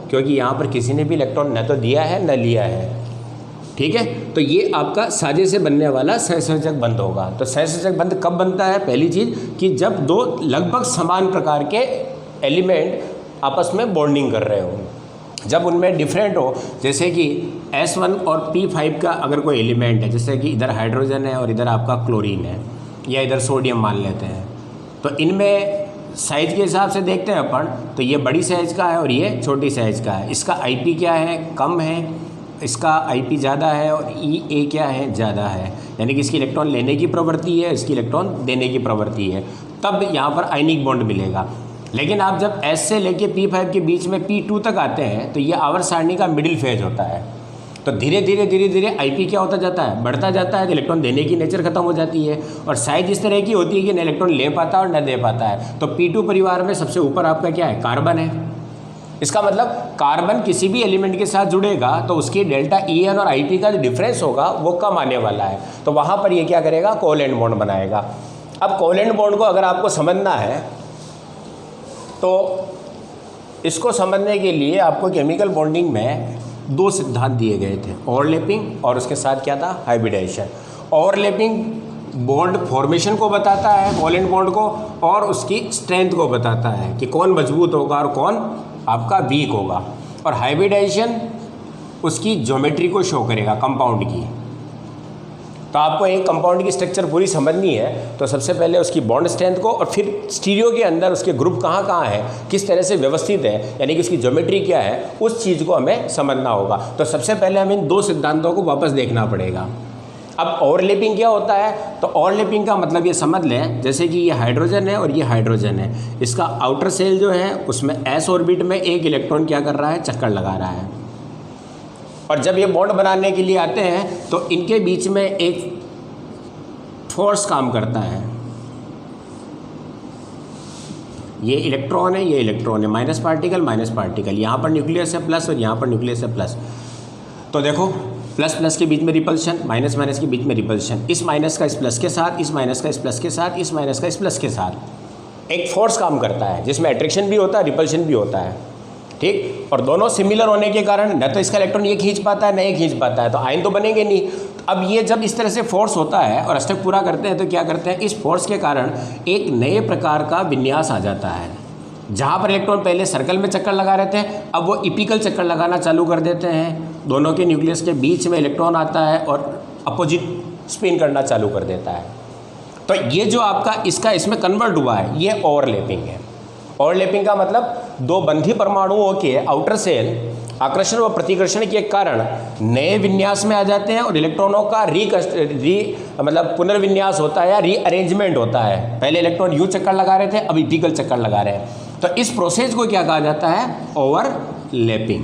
क्योंकि यहाँ पर किसी ने भी इलेक्ट्रॉन न तो दिया है न लिया है, ठीक है। तो ये आपका साझे से बनने वाला सहसंयोजक बंध होगा। तो सहसंयोजक बंध कब बनता है, पहली चीज़ कि जब दो लगभग समान प्रकार के एलिमेंट आपस में बॉन्डिंग कर रहे हो, जब उनमें डिफरेंट हो, जैसे कि S1 और P5 का अगर कोई एलिमेंट है, जैसे कि इधर हाइड्रोजन है और इधर आपका क्लोरीन है या इधर सोडियम मान लेते हैं, तो इनमें साइज़ के हिसाब से देखते हैं अपन, तो ये बड़ी साइज़ का है और ये छोटी साइज़ का है। इसका IP क्या है, कम है, इसका IP ज़्यादा है, और EA क्या है, ज़्यादा है, यानी कि इसकी इलेक्ट्रॉन लेने की प्रवृत्ति है, इसकी इलेक्ट्रॉन देने की प्रवृत्ति है, तब यहाँ पर आयनिक बॉन्ड मिलेगा। लेकिन आप जब S से लेके P5 के बीच में P2 तक आते हैं, तो ये आवर्त सारणी का मिडिल फेज होता है। तो धीरे धीरे IP क्या होता जाता है, बढ़ता जाता है, तो इलेक्ट्रॉन देने की नेचर खत्म हो जाती है, और साइज इस तरह की होती है कि न इलेक्ट्रॉन ले पाता और न दे पाता है। तो P2 परिवार में सबसे ऊपर आपका क्या है, कार्बन है। इसका मतलब कार्बन किसी भी एलिमेंट के साथ जुड़ेगा तो उसकी डेल्टा EN और IP का जो डिफरेंस होगा वो कम आने वाला है, तो वहाँ पर ये क्या करेगा, कोवलेंट बॉन्ड बनाएगा। अब कोवलेंट बॉन्ड को अगर आपको समझना है, तो इसको समझने के लिए आपको केमिकल बॉन्डिंग में दो सिद्धांत दिए गए थे, ओवरलैपिंग और उसके साथ क्या था, हाइब्रिडाइजेशन। ओवरलैपिंग बॉन्ड फॉर्मेशन को बताता है, कोवलेंट बॉन्ड को, और उसकी स्ट्रेंथ को बताता है कि कौन मजबूत होगा और कौन आपका वीक होगा। और हाइब्रिडाइजेशन उसकी ज्योमेट्री को शो करेगा कंपाउंड की। तो आपको एक कंपाउंड की स्ट्रक्चर पूरी समझनी है तो सबसे पहले उसकी बॉन्ड स्ट्रेंथ को और फिर स्टीरियो के अंदर उसके ग्रुप कहाँ कहाँ है, किस तरह से व्यवस्थित है, यानी कि उसकी ज्योमेट्री क्या है, उस चीज़ को हमें समझना होगा। तो सबसे पहले हमें इन दो सिद्धांतों को वापस देखना पड़ेगा। अब ओवरलैपिंग क्या होता है, तो ओवरलैपिंग का मतलब ये समझ लें जैसे कि ये हाइड्रोजन है और ये हाइड्रोजन है, इसका आउटर सेल जो है उसमें एस ऑर्बिट में एक इलेक्ट्रॉन क्या कर रहा है, चक्कर लगा रहा है। और जब ये बॉन्ड बनाने के लिए आते हैं तो इनके बीच में एक फोर्स काम करता है। ये इलेक्ट्रॉन है, ये इलेक्ट्रॉन है, माइनस पार्टिकल, यहाँ पर न्यूक्लियस है प्लस और यहाँ पर न्यूक्लियस है प्लस। तो देखो प्लस प्लस के बीच में रिपल्शन, माइनस माइनस के बीच में रिपल्शन, इस माइनस का इस प्लस के साथ, इस माइनस का इस प्लस के साथ, इस माइनस का इस प्लस के साथ एक फोर्स काम करता है जिसमें अट्रैक्शन भी होता है, रिपल्शन भी होता है, ठीक। और दोनों सिमिलर होने के कारण न तो इसका इलेक्ट्रॉन ये खींच पाता है, न ये खींच पाता है, तो आयन तो बनेंगे नहीं। अब ये जब इस तरह से फोर्स होता है और अष्टक पूरा करते हैं तो क्या करते हैं, इस फोर्स के कारण एक नए प्रकार का विन्यास आ जाता है। जहाँ पर इलेक्ट्रॉन पहले सर्कल में चक्कर लगा रहे थे, अब वो इपिकल चक्कर लगाना चालू कर देते हैं। दोनों के न्यूक्लियस के बीच में इलेक्ट्रॉन आता है और अपोजिट स्पिन करना चालू कर देता है। तो ये जो आपका इसका इसमें कन्वर्ट हुआ है, ये ओवरलैपिंग है। ओवरलैपिंग का मतलब दो बंधी परमाणुओं के आउटर सेल आकर्षण व प्रतिकर्षण के कारण नए विन्यास में आ जाते हैं और इलेक्ट्रॉनों का मतलब पुनर्विन्यास होता है या रीअरेंजमेंट होता है। पहले इलेक्ट्रॉन यूं चक्कर लगा रहे थे, अब इपिकल चक्कर लगा रहे हैं। तो इस प्रोसेस को क्या कहा जाता है, ओवरलैपिंग।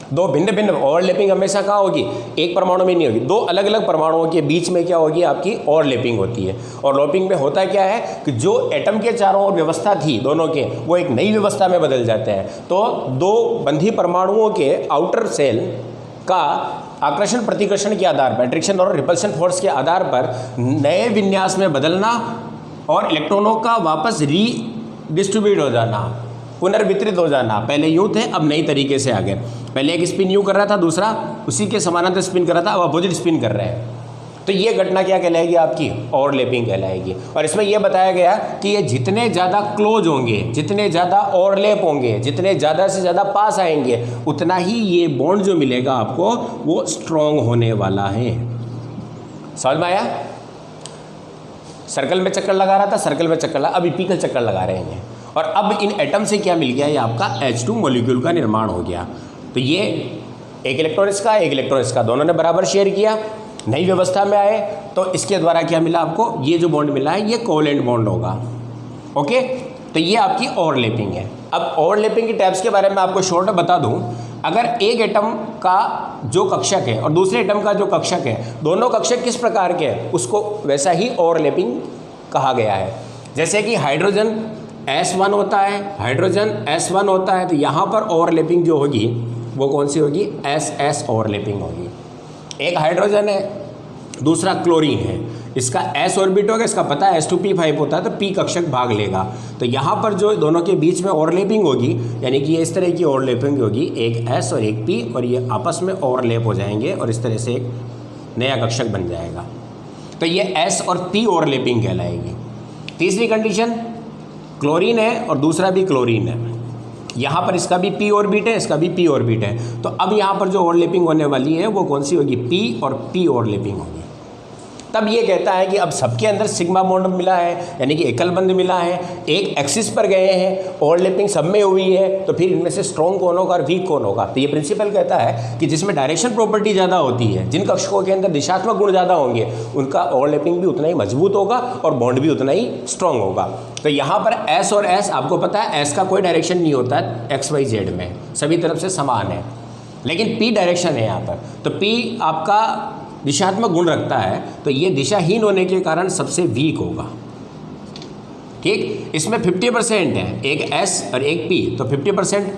दो भिन्न भिन्न ओवरलैपिंग हमेशा कहाँ होगी, एक परमाणु में नहीं होगी, दो अलग अलग परमाणुओं के बीच में क्या होगी, आपकी ओवरलैपिंग होती है। और लैपिंग में होता क्या है कि जो एटम के चारों ओर व्यवस्था थी दोनों के, वो एक नई व्यवस्था में बदल जाते हैं। तो दो बंधी परमाणुओं के आउटर सेल का आकर्षण प्रतिकर्षण के आधार पर, अट्रैक्शन और रिपल्शन फोर्स के आधार पर नए विन्यास में बदलना और इलेक्ट्रॉनों का वापस रीडिस्ट्रीब्यूट हो जाना, पुनर्वितरित हो जाना। पहले यूँ थे, अब नई तरीके से आ गए। पहले एक स्पिन यूँ कर रहा था, दूसरा उसी के समानांतर स्पिन कर रहा था, अब अपोजिट स्पिन कर रहे हैं। तो ये घटना क्या कहलाएगी, आपकी ओवरलैपिंग कहलाएगी। और इसमें यह बताया गया कि ये जितने ज़्यादा क्लोज होंगे, जितने ज़्यादा ओवरलैप होंगे, जितने ज़्यादा से ज़्यादा पास आएंगे, उतना ही ये बॉन्ड जो मिलेगा आपको वो स्ट्रॉन्ग होने वाला है। समझ में आया? सर्कल में चक्कर लगा रहा था, सर्कल में चक्कर लगा, अब इपिकल चक्कर लगा रहे हैं। और अब इन एटम से क्या मिल गया, ये आपका H2 मॉलिक्यूल का निर्माण हो गया। तो ये एक इलेक्ट्रॉन इसका, एक इलेक्ट्रॉन इसका, दोनों ने बराबर शेयर किया, नई व्यवस्था में आए, तो इसके द्वारा क्या मिला आपको, ये जो बॉन्ड मिला है ये कोवेलेंट बॉन्ड होगा। ओके, तो ये आपकी ओवरलैपिंग है। अब ओवरलैपिंग की टाइप्स के बारे में आपको शॉर्ट में बता दूं। अगर एक एटम का जो कक्षक है और दूसरे एटम का जो कक्षक है, दोनों कक्षक किस प्रकार के हैं, उसको वैसा ही ओवरलैपिंग कहा गया है। जैसे कि हाइड्रोजन S1 होता है, हाइड्रोजन S1 होता है, तो यहाँ पर ओवरलैपिंग जो होगी वो कौन सी होगी, SS ओवरलैपिंग होगी। एक हाइड्रोजन है, दूसरा क्लोरीन है, इसका S ऑर्बिट होगा, इसका पता है S2P5 होता है, तो P कक्षक भाग लेगा। तो यहाँ पर जो दोनों के बीच में ओवरलैपिंग होगी, यानी कि ये इस तरह की ओवरलैपिंग होगी, एक S और एक P, और ये आपस में ओवरलैप हो जाएंगे और इस तरह से एक नया कक्षक बन जाएगा। तो ये S और P ओवरलैपिंग कहलाएगी। तीसरी कंडीशन, क्लोरीन है और दूसरा भी क्लोरीन है, यहाँ पर इसका भी P ऑर्बिट है, इसका भी P ऑर्बिट है। तो अब यहाँ पर जो ओवरलैपिंग होने वाली है वो कौन सी होगी, P और P ओवरलैपिंग होगी। तब ये कहता है कि अब सबके अंदर सिग्मा बॉन्ड मिला है, यानी कि एकल बंध मिला है, एक एक्सिस पर गए हैं, ओवरलैपिंग सब में हुई है, तो फिर इनमें से स्ट्रॉन्ग कौन होगा और वीक कौन होगा। तो ये प्रिंसिपल कहता है कि जिसमें डायरेक्शन प्रॉपर्टी ज़्यादा होती है, जिन कक्षकों के अंदर दिशात्मक गुण ज़्यादा होंगे, उनका ओवरलैपिंग भी उतना ही मजबूत होगा और बॉन्ड भी उतना ही स्ट्रॉन्ग होगा। तो यहाँ पर S और S, आपको पता है S का कोई डायरेक्शन नहीं होता है XYZ में, सभी तरफ से समान है, लेकिन P डायरेक्शन है यहाँ पर। तो P आपका दिशात्मक गुण रखता है, तो ये दिशाहीन होने के कारण सबसे वीक होगा। ठीक, इसमें 50% है, एक S और एक P, तो 50%,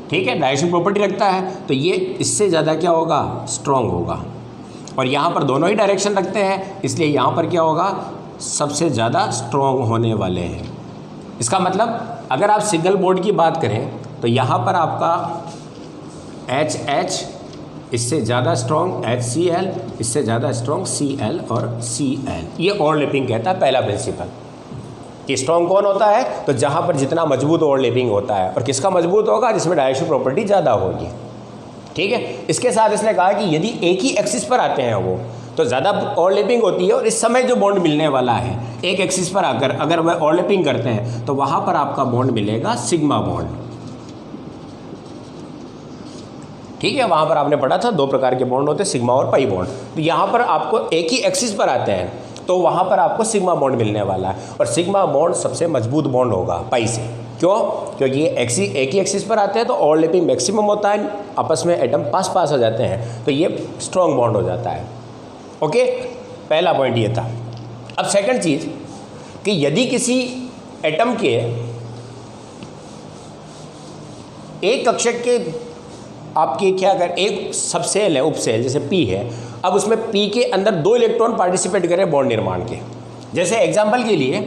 ठीक है, डायरेक्शन प्रॉपर्टी रखता है, तो ये इससे ज़्यादा क्या होगा, स्ट्रॉन्ग होगा। और यहाँ पर दोनों ही डायरेक्शन रखते हैं, इसलिए यहाँ पर क्या होगा, सबसे ज़्यादा स्ट्रॉन्ग होने वाले हैं। इसका मतलब अगर आप सिंगल बॉन्ड की बात करें तो यहाँ पर आपका HH इससे ज़्यादा स्ट्रॉन्ग HCl, इससे ज़्यादा स्ट्रॉन्ग Cl और Cl। ये ओवरलैपिंग कहता है, पहला प्रिंसिपल। कि स्ट्रॉन्ग कौन होता है, तो जहाँ पर जितना मजबूत ओवरलैपिंग होता है, और किसका मजबूत होगा, जिसमें डायरेक्शन प्रॉपर्टी ज़्यादा होगी। ठीक है, इसके साथ इसने कहा कि यदि एक ही एक्सिस पर आते हैं वो, तो ज़्यादा ओवरलैपिंग होती है, और इस समय जो बॉन्ड मिलने वाला है एक एक्सिस पर आकर अगर वह ओवरलैपिंग करते हैं तो वहाँ पर आपका बॉन्ड मिलेगा सिग्मा बॉन्ड। ठीक है, वहाँ पर आपने पढ़ा था 2 प्रकार के बॉन्ड होते हैं, सिग्मा और पाई बॉन्ड। तो यहाँ पर आपको एक ही एक्सिस पर आते हैं तो वहाँ पर आपको सिग्मा बॉन्ड मिलने वाला है, और सिग्मा बॉन्ड सबसे मजबूत बॉन्ड होगा पाई से। क्यों? क्योंकि ये एक ही एक्सिस पर आते हैं तो ओवरलैपिंग मैक्सिमम होता है, आपस में एटम पास आ जाते हैं, तो ये स्ट्रॉन्ग बॉन्ड हो जाता है। ओके, पहला पॉइंट ये था। अब सेकंड चीज़ कि यदि किसी एटम के एक कक्षक के आपके क्या कर एक सबसेल है, उपसेल जैसे पी है, अब उसमें पी के अंदर 2 इलेक्ट्रॉन पार्टिसिपेट करें बॉन्ड निर्माण के। जैसे एग्जांपल के लिए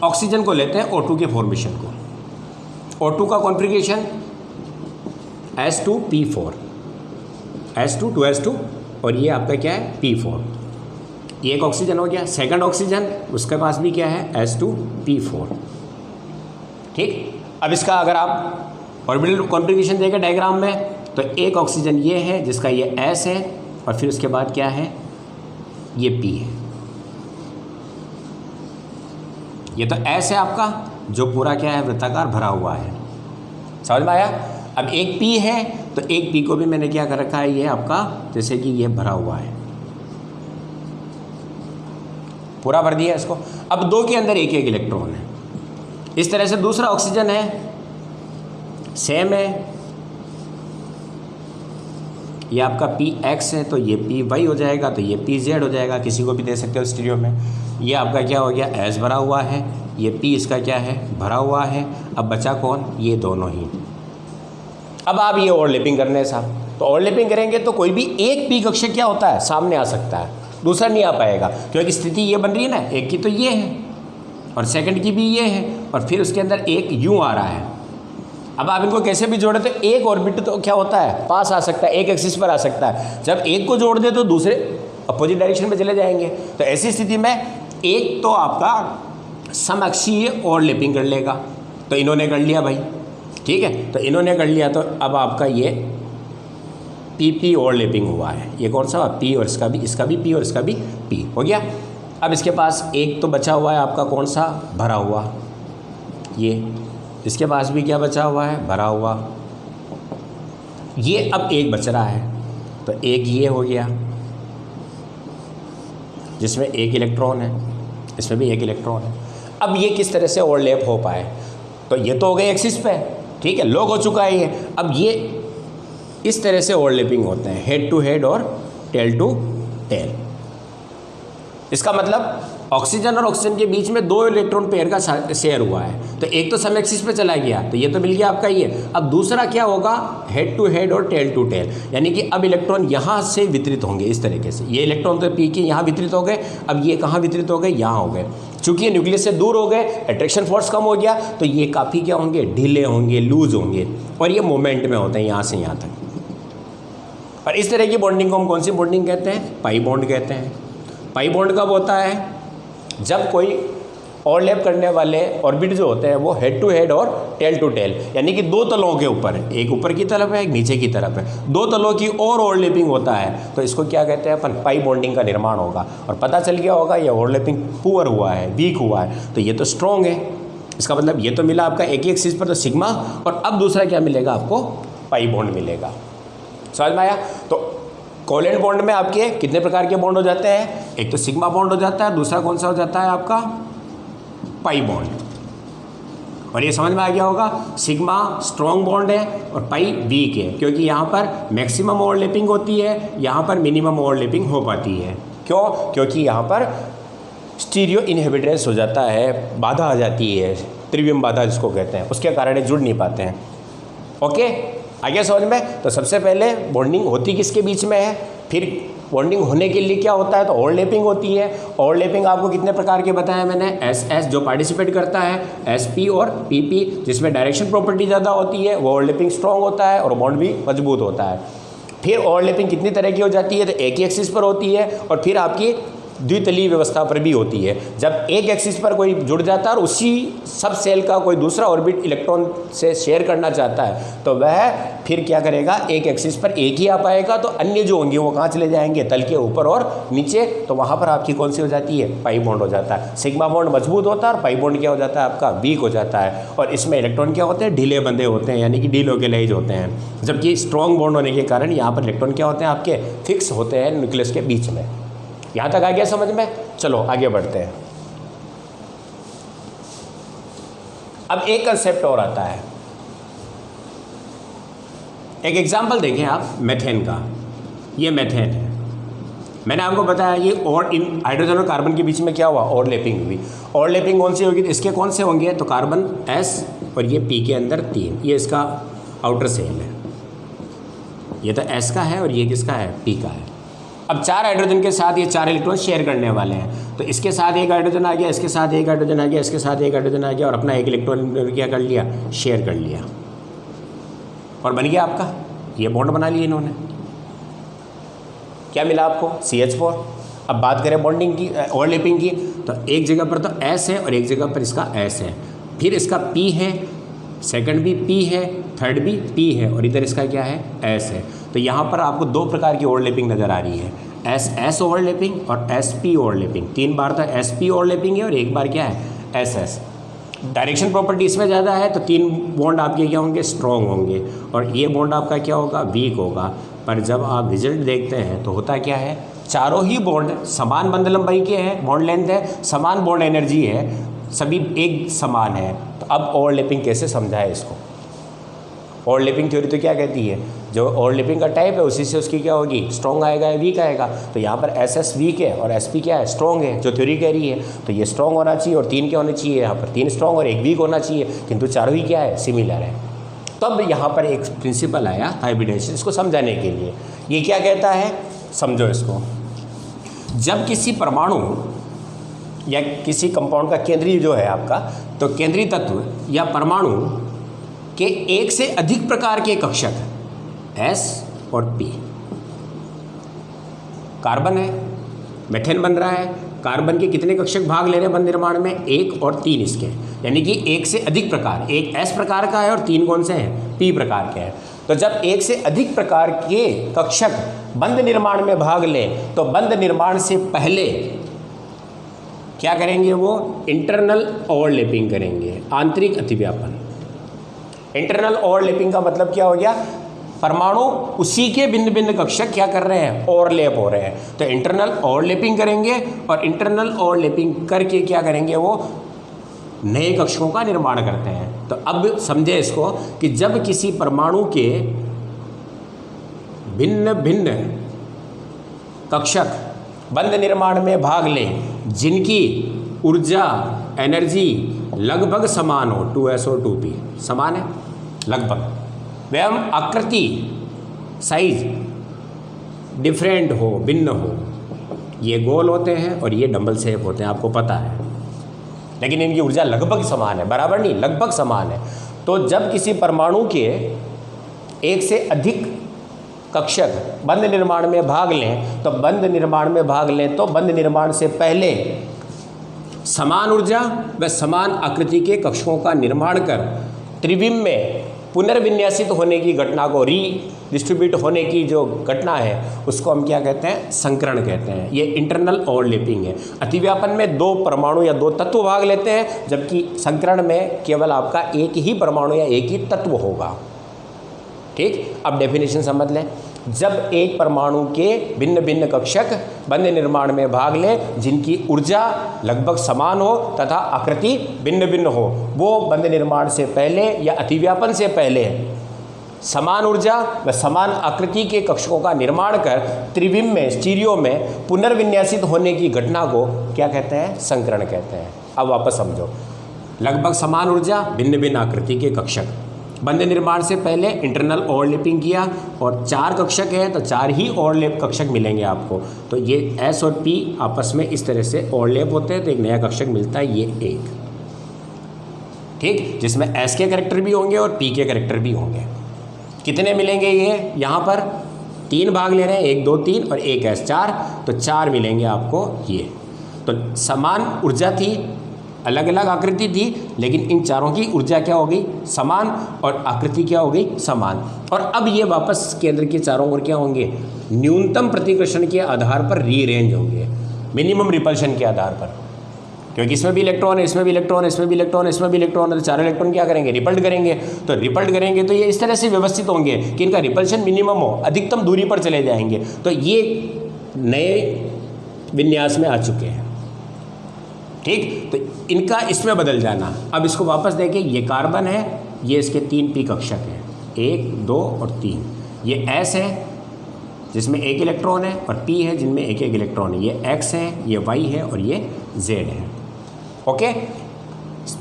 ऑक्सीजन को लेते हैं, O2 के फॉर्मेशन को। O2 का कॉन्फ़िगरेशन S2P4, S2 2S2, और ये आपका क्या है P4। ये एक ऑक्सीजन हो गया। सेकंड ऑक्सीजन, उसके पास भी क्या है S2P4। ठीक, अब इसका अगर आप ऑर्बिटल कॉन्फ़िगरेशन देखें डायग्राम में, तो एक ऑक्सीजन ये है जिसका ये S है, और फिर उसके बाद क्या है, ये P है। ये तो S है आपका, जो पूरा क्या है वृत्ताकार भरा हुआ है। समझ में आया? अब एक P है तो एक P को भी मैंने क्या कर रखा है, ये आपका जैसे कि ये भरा हुआ है, पूरा भर दिया इसको। अब 2 के अंदर एक इलेक्ट्रॉन है। इस तरह से दूसरा ऑक्सीजन है, सेम है, ये आपका PX है तो ये PY हो जाएगा, तो ये PZ हो जाएगा, किसी को भी दे सकते हो स्टीरियो में। ये आपका क्या हो गया, S भरा हुआ है, ये P इसका क्या है, भरा हुआ है। अब बचा कौन, ये दोनों ही। अब आप ये ओवरलैपिंग करने साहब, तो ओवरलैपिंग करेंगे तो कोई भी एक P कक्षक क्या होता है, सामने आ सकता है, दूसरा नहीं आ पाएगा, क्योंकि स्थिति ये बन रही है ना, एक की तो ये है और सेकंड की भी ये है, और फिर उसके अंदर एक यूँ आ रहा है। अब आप इनको कैसे भी जोड़े तो एक ऑर्बिट तो क्या होता है, पास आ सकता है, एक एक्सिस पर आ सकता है। जब एक को जोड़ दे तो दूसरे अपोजिट डायरेक्शन में चले जाएंगे। तो ऐसी स्थिति में एक तो आपका समअक्षीय ओवरलैपिंग कर लेगा, तो इन्होंने कर लिया भाई, ठीक है, तो इन्होंने कर लिया, तो अब आपका ये PP ओवरलैपिंग हुआ है। ये कौन सा हुआ, P, और इसका भी P और इसका भी P हो गया। अब इसके पास एक तो बचा हुआ है आपका कौन सा, भरा हुआ, ये, इसके पास भी क्या बचा हुआ है, भरा हुआ। ये अब एक बच रहा है, तो एक ये हो गया जिसमें एक इलेक्ट्रॉन है, इसमें भी एक इलेक्ट्रॉन है। अब ये किस तरह से ओवरलैप हो पाए, तो ये तो हो गए एक्सिस पे, ठीक है, लॉक हो चुका है ये। अब ये इस तरह से ओवरलैपिंग होते हैं, हेड टू हेड और टेल टू टेल। इसका मतलब ऑक्सीजन और ऑक्सीजन के बीच में 2 इलेक्ट्रॉन पेयर का शेयर हुआ है, तो एक तो सम एक्सिस पे चला गया, तो ये तो मिल गया आपका ये। अब दूसरा क्या होगा, हेड टू हेड और टेल टू टेल, यानी कि अब इलेक्ट्रॉन यहाँ से वितरित होंगे इस तरीके से। ये इलेक्ट्रॉन तो पी के यहाँ वितरित हो गए, अब ये कहाँ वितरित हो गए, यहाँ हो गए। चूँकि ये न्यूक्लियस से दूर हो गए, अट्रैक्शन फोर्स कम हो गया, तो ये काफ़ी क्या होंगे, ढीले होंगे, लूज होंगे, और ये मोमेंट में होते हैं यहाँ से यहाँ तक। और इस तरह की बॉन्डिंग को हम कौन सी बॉन्डिंग कहते हैं, पाई बॉन्ड कहते हैं। पाई बॉन्ड कब होता है, जब कोई ओवरलैप करने वाले ऑर्बिट जो होते हैं वो हेड टू हेड और टेल टू टेल, यानी कि 2 तलों के ऊपर, एक ऊपर की तरफ है, एक नीचे की तरफ है, 2 तलों की और ओवरलैपिंग होता है, तो इसको क्या कहते हैं अपन, पाई बॉन्डिंग का निर्माण होगा। और पता चल गया होगा ये ओवरलैपिंग पुअर हुआ है, वीक हुआ है, तो ये तो स्ट्रॉन्ग है। इसका मतलब ये तो मिला आपका एक ही एक्सिस पर तो सिग्मा, और अब दूसरा क्या मिलेगा आपको, पाई बॉन्ड मिलेगा। समझ में आया? तो कोवैलेंट बॉन्ड में आपके कितने प्रकार के बॉन्ड हो जाते हैं, एक तो सिग्मा बॉन्ड हो जाता है, दूसरा कौन सा हो जाता है आपका, पाई बॉन्ड। और ये समझ में आ गया होगा, सिग्मा स्ट्रॉन्ग बॉन्ड है और पाई वीक है, क्योंकि यहाँ पर मैक्सिमम ओवरलैपिंग होती है, यहाँ पर मिनिमम ओवरलैपिंग हो पाती है। क्यों? क्योंकि यहाँ पर स्टीरियो इनहिबिटेंस हो जाता है, बाधा आ जाती है, त्रिविम बाधा जिसको कहते हैं, उसके कारण जुड़ नहीं पाते हैं। ओके, आगे समझ में? तो सबसे पहले बॉन्डिंग होती किसके बीच में है, फिर बॉन्डिंग होने के लिए क्या होता है, तो ओवरलैपिंग होती है। ओवरलैपिंग आपको कितने प्रकार के बताया मैंने, SS जो पार्टिसिपेट करता है, SP और PP जिसमें डायरेक्शन प्रॉपर्टी ज़्यादा होती है, वो ओवरलैपिंग स्ट्रॉन्ग होता है और बॉन्ड भी मजबूत होता है। फिर ओवरलैपिंग कितनी तरह की हो जाती है, तो एक ही एक्सिस पर होती है, और फिर आपकी द्वितलीय व्यवस्था पर भी होती है। जब एक एक्सिस पर कोई जुड़ जाता है और उसी सब सेल का कोई दूसरा ऑर्बिट इलेक्ट्रॉन से शेयर करना चाहता है तो वह फिर क्या करेगा, एक एक्सिस पर एक ही आ पाएगा, तो अन्य जो होंगे वो कहाँ चले जाएंगे, तल के ऊपर और नीचे। तो वहाँ पर आपकी कौन सी हो जाती है, पाई बॉन्ड हो जाता है। सिग्मा बॉन्ड मजबूत होता है और पाई बॉन्ड क्या हो जाता है आपका, वीक हो जाता है। और इसमें इलेक्ट्रॉन क्या होते हैं, ढीले बंधे होते हैं, यानी कि डीलोकेलाइज होते हैं। जबकि स्ट्रॉन्ग बॉन्ड होने के कारण यहाँ पर इलेक्ट्रॉन क्या होते हैं, आपके फिक्स होते हैं न्यूक्लियस के बीच में। यहाँ तक आ गया समझ में? चलो आगे बढ़ते हैं। अब एक कंसेप्ट और आता है, एक एग्जाम्पल देखें आप मेथेन का। ये मेथेन है, मैंने आपको बताया ये और इन हाइड्रोजन और कार्बन के बीच में क्या हुआ, ओवरलैपिंग हुई। ओवरलैपिंग कौन सी होगी, तो इसके कौन से होंगे, तो कार्बन S और ये P के अंदर 3, ये इसका आउटर सेल है। ये तो S का है और ये किसका है, P का है। अब 4 हाइड्रोजन के साथ ये 4 इलेक्ट्रॉन शेयर करने वाले हैं। तो इसके साथ एक हाइड्रोजन आ गया, इसके साथ एक हाइड्रोजन आ गया, इसके साथ एक हाइड्रोजन आ गया और अपना एक इलेक्ट्रॉन क्या कर लिया, शेयर कर लिया और बन गया आपका ये बॉन्ड बना लिया इन्होंने। क्या मिला आपको, CH4। अब बात करें बॉन्डिंग की, ओवरलैपिंग की, तो एक जगह पर तो S है और एक जगह पर इसका S है, फिर इसका P है, सेकंड भी P है, थर्ड भी P है और इधर इसका क्या है, S है। तो यहाँ पर आपको 2 प्रकार की ओवरलैपिंग नज़र आ रही है, SS ओवरलैपिंग और SP ओवरलैपिंग। 3 बार तो SP ओवरलैपिंग है और एक बार क्या है, SS। डायरेक्शन प्रॉपर्टी इसमें ज़्यादा है तो 3 बॉन्ड आपके क्या होंगे, स्ट्रॉन्ग होंगे और ये बॉन्ड आपका क्या होगा, वीक होगा। पर जब आप रिजल्ट देखते हैं तो होता क्या है, चारों ही बॉन्ड समान बंध लंबाई के हैं, बॉन्ड लेंथ है, समान बॉन्ड एनर्जी है, सभी एक समान है। तो अब ओवरलैपिंग कैसे समझाए इसको। ओवरलैपिंग थ्योरी तो क्या कहती है, जो ओवरलैपिंग का टाइप है उसी से उसकी क्या होगी, स्ट्रॉन्ग आएगा या वीक आएगा। तो यहाँ पर SS वीक है और SP क्या है, स्ट्रॉन्ग है, जो थ्योरी कह रही है। तो ये स्ट्रॉन्ग होना चाहिए और 3 क्या होने चाहिए, यहाँ पर 3 स्ट्रॉन्ग और 1 वीक होना चाहिए, किंतु चारों ही क्या है, सिमिलर है। तब यहाँ पर एक प्रिंसिपल आया हाइब्रिडेशन, इसको समझाने के लिए। ये क्या कहता है, समझो इसको। जब किसी परमाणु या किसी कंपाउंड का केंद्रीय जो है आपका, तो केंद्रीय तत्व या परमाणु के एक से अधिक प्रकार के कक्षक S और P, कार्बन है, मेथेन बन रहा है, कार्बन के कितने कक्षक भाग ले रहे हैं बंध निर्माण में, 1 और 3 इसके, यानी कि 1 से अधिक प्रकार, एक S प्रकार का है और 3 कौन से हैं, P प्रकार के हैं। तो जब 1 से अधिक प्रकार के कक्षक बंध निर्माण में भाग लें तो बंध निर्माण से पहले क्या करेंगे, वो इंटरनल ओवरलैपिंग करेंगे, आंतरिक अतिव्यापन। इंटरनल ओवरलैपिंग का मतलब क्या हो गया, परमाणु उसी के भिन्न भिन्न कक्षक क्या कर रहे हैं, ओवरलैप हो रहे हैं। तो इंटरनल ओवरलैपिंग करेंगे और इंटरनल ओवरलैपिंग करके क्या करेंगे, वो नए कक्षकों का निर्माण करते हैं। तो अब समझे इसको कि जब किसी परमाणु के भिन्न भिन्न कक्षक बंध निर्माण में भाग लें जिनकी ऊर्जा एनर्जी लगभग समान हो, 2S और 2P समान है लगभग, एवं आकृति साइज डिफरेंट हो, भिन्न हो, ये गोल होते हैं और ये डबल शेप होते हैं, आपको पता है, लेकिन इनकी ऊर्जा लगभग समान है, बराबर नहीं, लगभग समान है। तो जब किसी परमाणु के 1 से अधिक कक्षक बंध निर्माण में भाग लें तो बंध निर्माण से पहले समान ऊर्जा व समान आकृति के कक्षकों का निर्माण कर त्रिविम में पुनर्विन्यासित होने की घटना को, रीडिस्ट्रीब्यूट होने की जो घटना है उसको हम क्या कहते हैं, संकरण कहते हैं। ये इंटरनल ओवरलैपिंग है। अतिव्यापन में 2 परमाणु या 2 तत्व भाग लेते हैं, जबकि संकरण में केवल आपका एक ही परमाणु या एक ही तत्व होगा। ठीक, अब डेफिनेशन समझ लें। जब एक परमाणु के भिन्न भिन्न कक्षक बंध निर्माण में भाग लें जिनकी ऊर्जा लगभग समान हो तथा आकृति भिन्न भिन्न हो, वो बंध निर्माण से पहले या अतिव्यापन से पहले समान ऊर्जा व समान आकृति के कक्षकों का निर्माण कर त्रिविम में, स्टीरियो में पुनर्विन्यासित होने की घटना को क्या कहते हैं, संकरण कहते हैं। अब वापस समझो, लगभग समान ऊर्जा, भिन्न भिन्न आकृति के कक्षक, बंध निर्माण से पहले इंटरनल ओवरलैपिंग किया और 4 कक्षक है तो 4 ही ओवरलैप कक्षक मिलेंगे आपको। तो ये S और P आपस में इस तरह से ओवरलैप होते हैं तो एक नया कक्षक मिलता है, ये एक, ठीक, जिसमें S के कैरेक्टर भी होंगे और P के कैरेक्टर भी होंगे। कितने मिलेंगे ये, यहाँ पर 3 भाग ले रहे हैं, 1 2 3 और 1 S 4, तो 4 मिलेंगे आपको ये। तो समान ऊर्जा थी, अलग अलग आकृति थी, लेकिन इन चारों की ऊर्जा क्या हो गई? समान, और आकृति क्या हो गई? समान। और अब ये वापस केंद्र के चारों ओर क्या होंगे? न्यूनतम प्रतिकर्षण के आधार पर रीअरेंज होंगे, मिनिमम रिपल्शन के आधार पर, क्योंकि इसमें भी इलेक्ट्रॉन है, इसमें भी इलेक्ट्रॉन है, इसमें भी इलेक्ट्रॉन है, इसमें भी इलेक्ट्रॉन है, तो चारों इलेक्ट्रॉन क्या करेंगे? रिपल्ट करेंगे। तो रिपल्ट करेंगे तो ये इस तरह से व्यवस्थित होंगे कि इनका रिपल्शन मिनिमम हो, अधिकतम दूरी पर चले जाएंगे। तो ये नए विन्यास में आ चुके हैं, ठीक। तो इनका इसमें बदल जाना। अब इसको वापस देखें, ये कार्बन है, ये इसके 3 p कक्षक हैं, 1 2 और 3। ये S है जिसमें 1 इलेक्ट्रॉन है, और P है जिनमें 1 1 इलेक्ट्रॉन है। ये X है, ये Y है और ये Z है। ओके,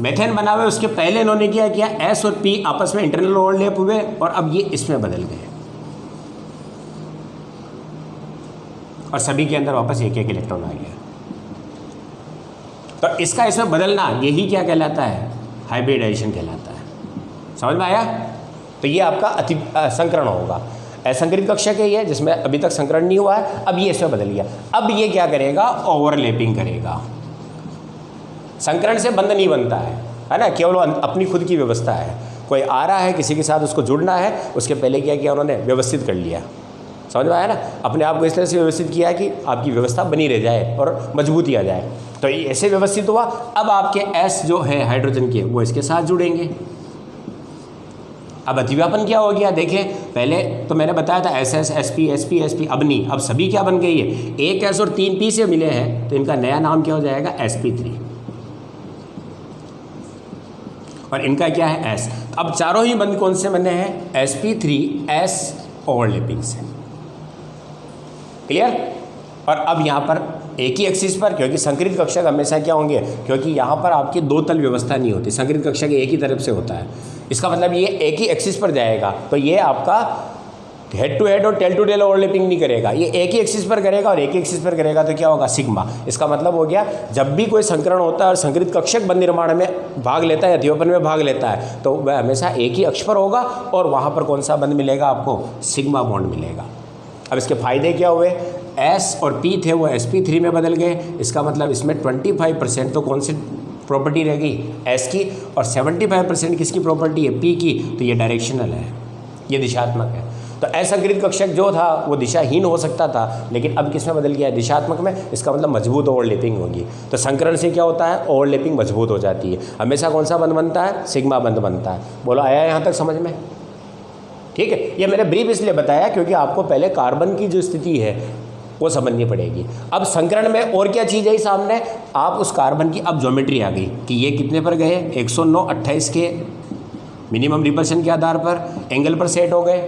मेथेन बना हुआ है, उसके पहले इन्होंने क्या किया? S और P आपस में इंटरनल ओवरलैप हुए और अब ये इसमें बदल गए, और सभी के अंदर वापस 1 1 इलेक्ट्रॉन आ गया। तो इसका इसमें बदलना, यही क्या कहलाता है? हाइब्रिडाइजेशन कहलाता है। समझ में आया? तो ये आपका संकरण होगा। असंकरित कक्षक है ये, जिसमें अभी तक संकरण नहीं हुआ है, अब ये इसमें बदल गया। अब ये क्या करेगा? ओवरलैपिंग करेगा। संकरण से बंध नहीं बनता है ना, केवल अपनी खुद की व्यवस्था है। कोई आ रहा है, किसी के साथ उसको जुड़ना है, उसके पहले क्या किया उन्होंने? व्यवस्थित कर लिया। समझ में आया ना? अपने आप को इस तरह से व्यवस्थित किया कि आपकी व्यवस्था बनी रह जाए और मजबूती आ जाए। तो ये ऐसे व्यवस्थित हुआ। अब आपके S जो है हाइड्रोजन के, वो इसके साथ जुड़ेंगे। अब अतिव्यापन क्या हो गया? देखें, पहले तो मैंने बताया था SS SP SP SP, अब नहीं, अब सभी क्या बन गई है? 1 S और 3 P से मिले हैं, तो इनका नया नाम क्या हो जाएगा? SP3, और इनका क्या है? S। अब चारों ही बंद कौन से बने हैं? SP3S ओवरलैपिंग से। क्लियर? और अब यहाँ पर एक ही एक्सिस पर, क्योंकि संकरित कक्षक हमेशा क्या होंगे? क्योंकि यहाँ पर आपकी 2 तल व्यवस्था नहीं होती, संकरित कक्षक एक ही तरफ से होता है। इसका मतलब ये एक ही एक्सिस पर जाएगा, तो ये आपका हेड टू हेड और टेल टू टेल ओवरलैपिंग नहीं करेगा, ये एक ही एक्सिस पर करेगा। और एक ही एक्सिस पर करेगा तो क्या होगा? सिग्मा। इसका मतलब हो गया, जब भी कोई संकरण होता है और संकरित कक्षक बंध निर्माण में भाग लेता है, अतिव्यापन में भाग लेता है, तो वह हमेशा एक ही अक्ष पर होगा, और वहाँ पर कौन सा बंध मिलेगा आपको? सिग्मा बॉन्ड मिलेगा। अब इसके फायदे क्या हुए? S और P थे वो SP3 में बदल गए। इसका मतलब इसमें 25% तो कौन सी प्रॉपर्टी रह गई? S की, और 75% किसकी प्रॉपर्टी है? P की। तो ये डायरेक्शनल है, ये दिशात्मक है। तो असंकरित कक्षक जो था वो दिशाहीन हो सकता था, लेकिन अब किस में बदल गया है? दिशात्मक में। इसका मतलब मजबूत ओवरलैपिंग होगी। तो संकरण से क्या होता है? ओवरलैपिंग मजबूत हो जाती है। हमेशा कौन सा बंध बनता है? सिग्मा बंध बनता है। बोलो, आया यहाँ तक समझ में? ठीक है, ये मैंने ब्रीफ इसलिए बताया क्योंकि आपको पहले कार्बन की जो स्थिति है वो समझनी पड़ेगी। अब संकरण में और क्या चीज़ है सामने? आप उस कार्बन की अब ज्योमेट्री आ गई कि ये कितने पर गए? 109/28 के मिनिमम रिपल्शन के आधार पर एंगल पर सेट हो गए,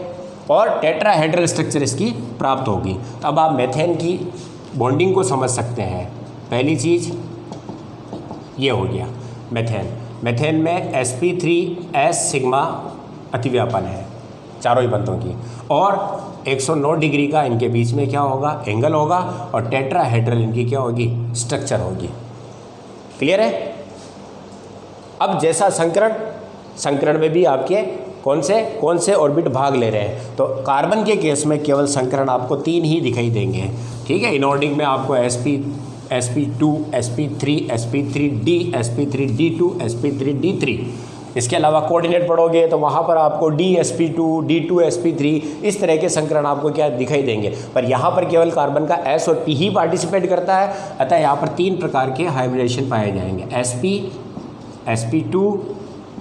और टेट्राहेड्रल स्ट्रक्चर इसकी प्राप्त होगी। तो अब आप मेथेन की बॉन्डिंग को समझ सकते हैं। पहली चीज़ ये हो गया मेथेन। मेथेन में sp3s सिग्मा अतिव्यापन है चारों ही बंधों की, और 109 डिग्री का इनके बीच में क्या होगा? एंगल होगा, और टेट्राहेड्रल इनकी क्या होगी? स्ट्रक्चर होगी। क्लियर है? अब जैसा संकरण में भी आपके कौन से ऑर्बिट भाग ले रहे हैं? तो कार्बन के केस में केवल संकरण आपको 3 ही दिखाई देंगे। ठीक है, इनऑर्डिक में आपको sp2 sp3 sp3d sp3d2 sp3d3। इसके अलावा कोऑर्डिनेट पढ़ोगे तो वहाँ पर आपको dsp2 d2 sp3 इस तरह के संकरण आपको क्या दिखाई देंगे। पर यहाँ पर केवल कार्बन का S और P ही पार्टिसिपेट करता है, अतः यहाँ पर 3 प्रकार के हाइब्रिडेशन पाए जाएंगे, sp sp2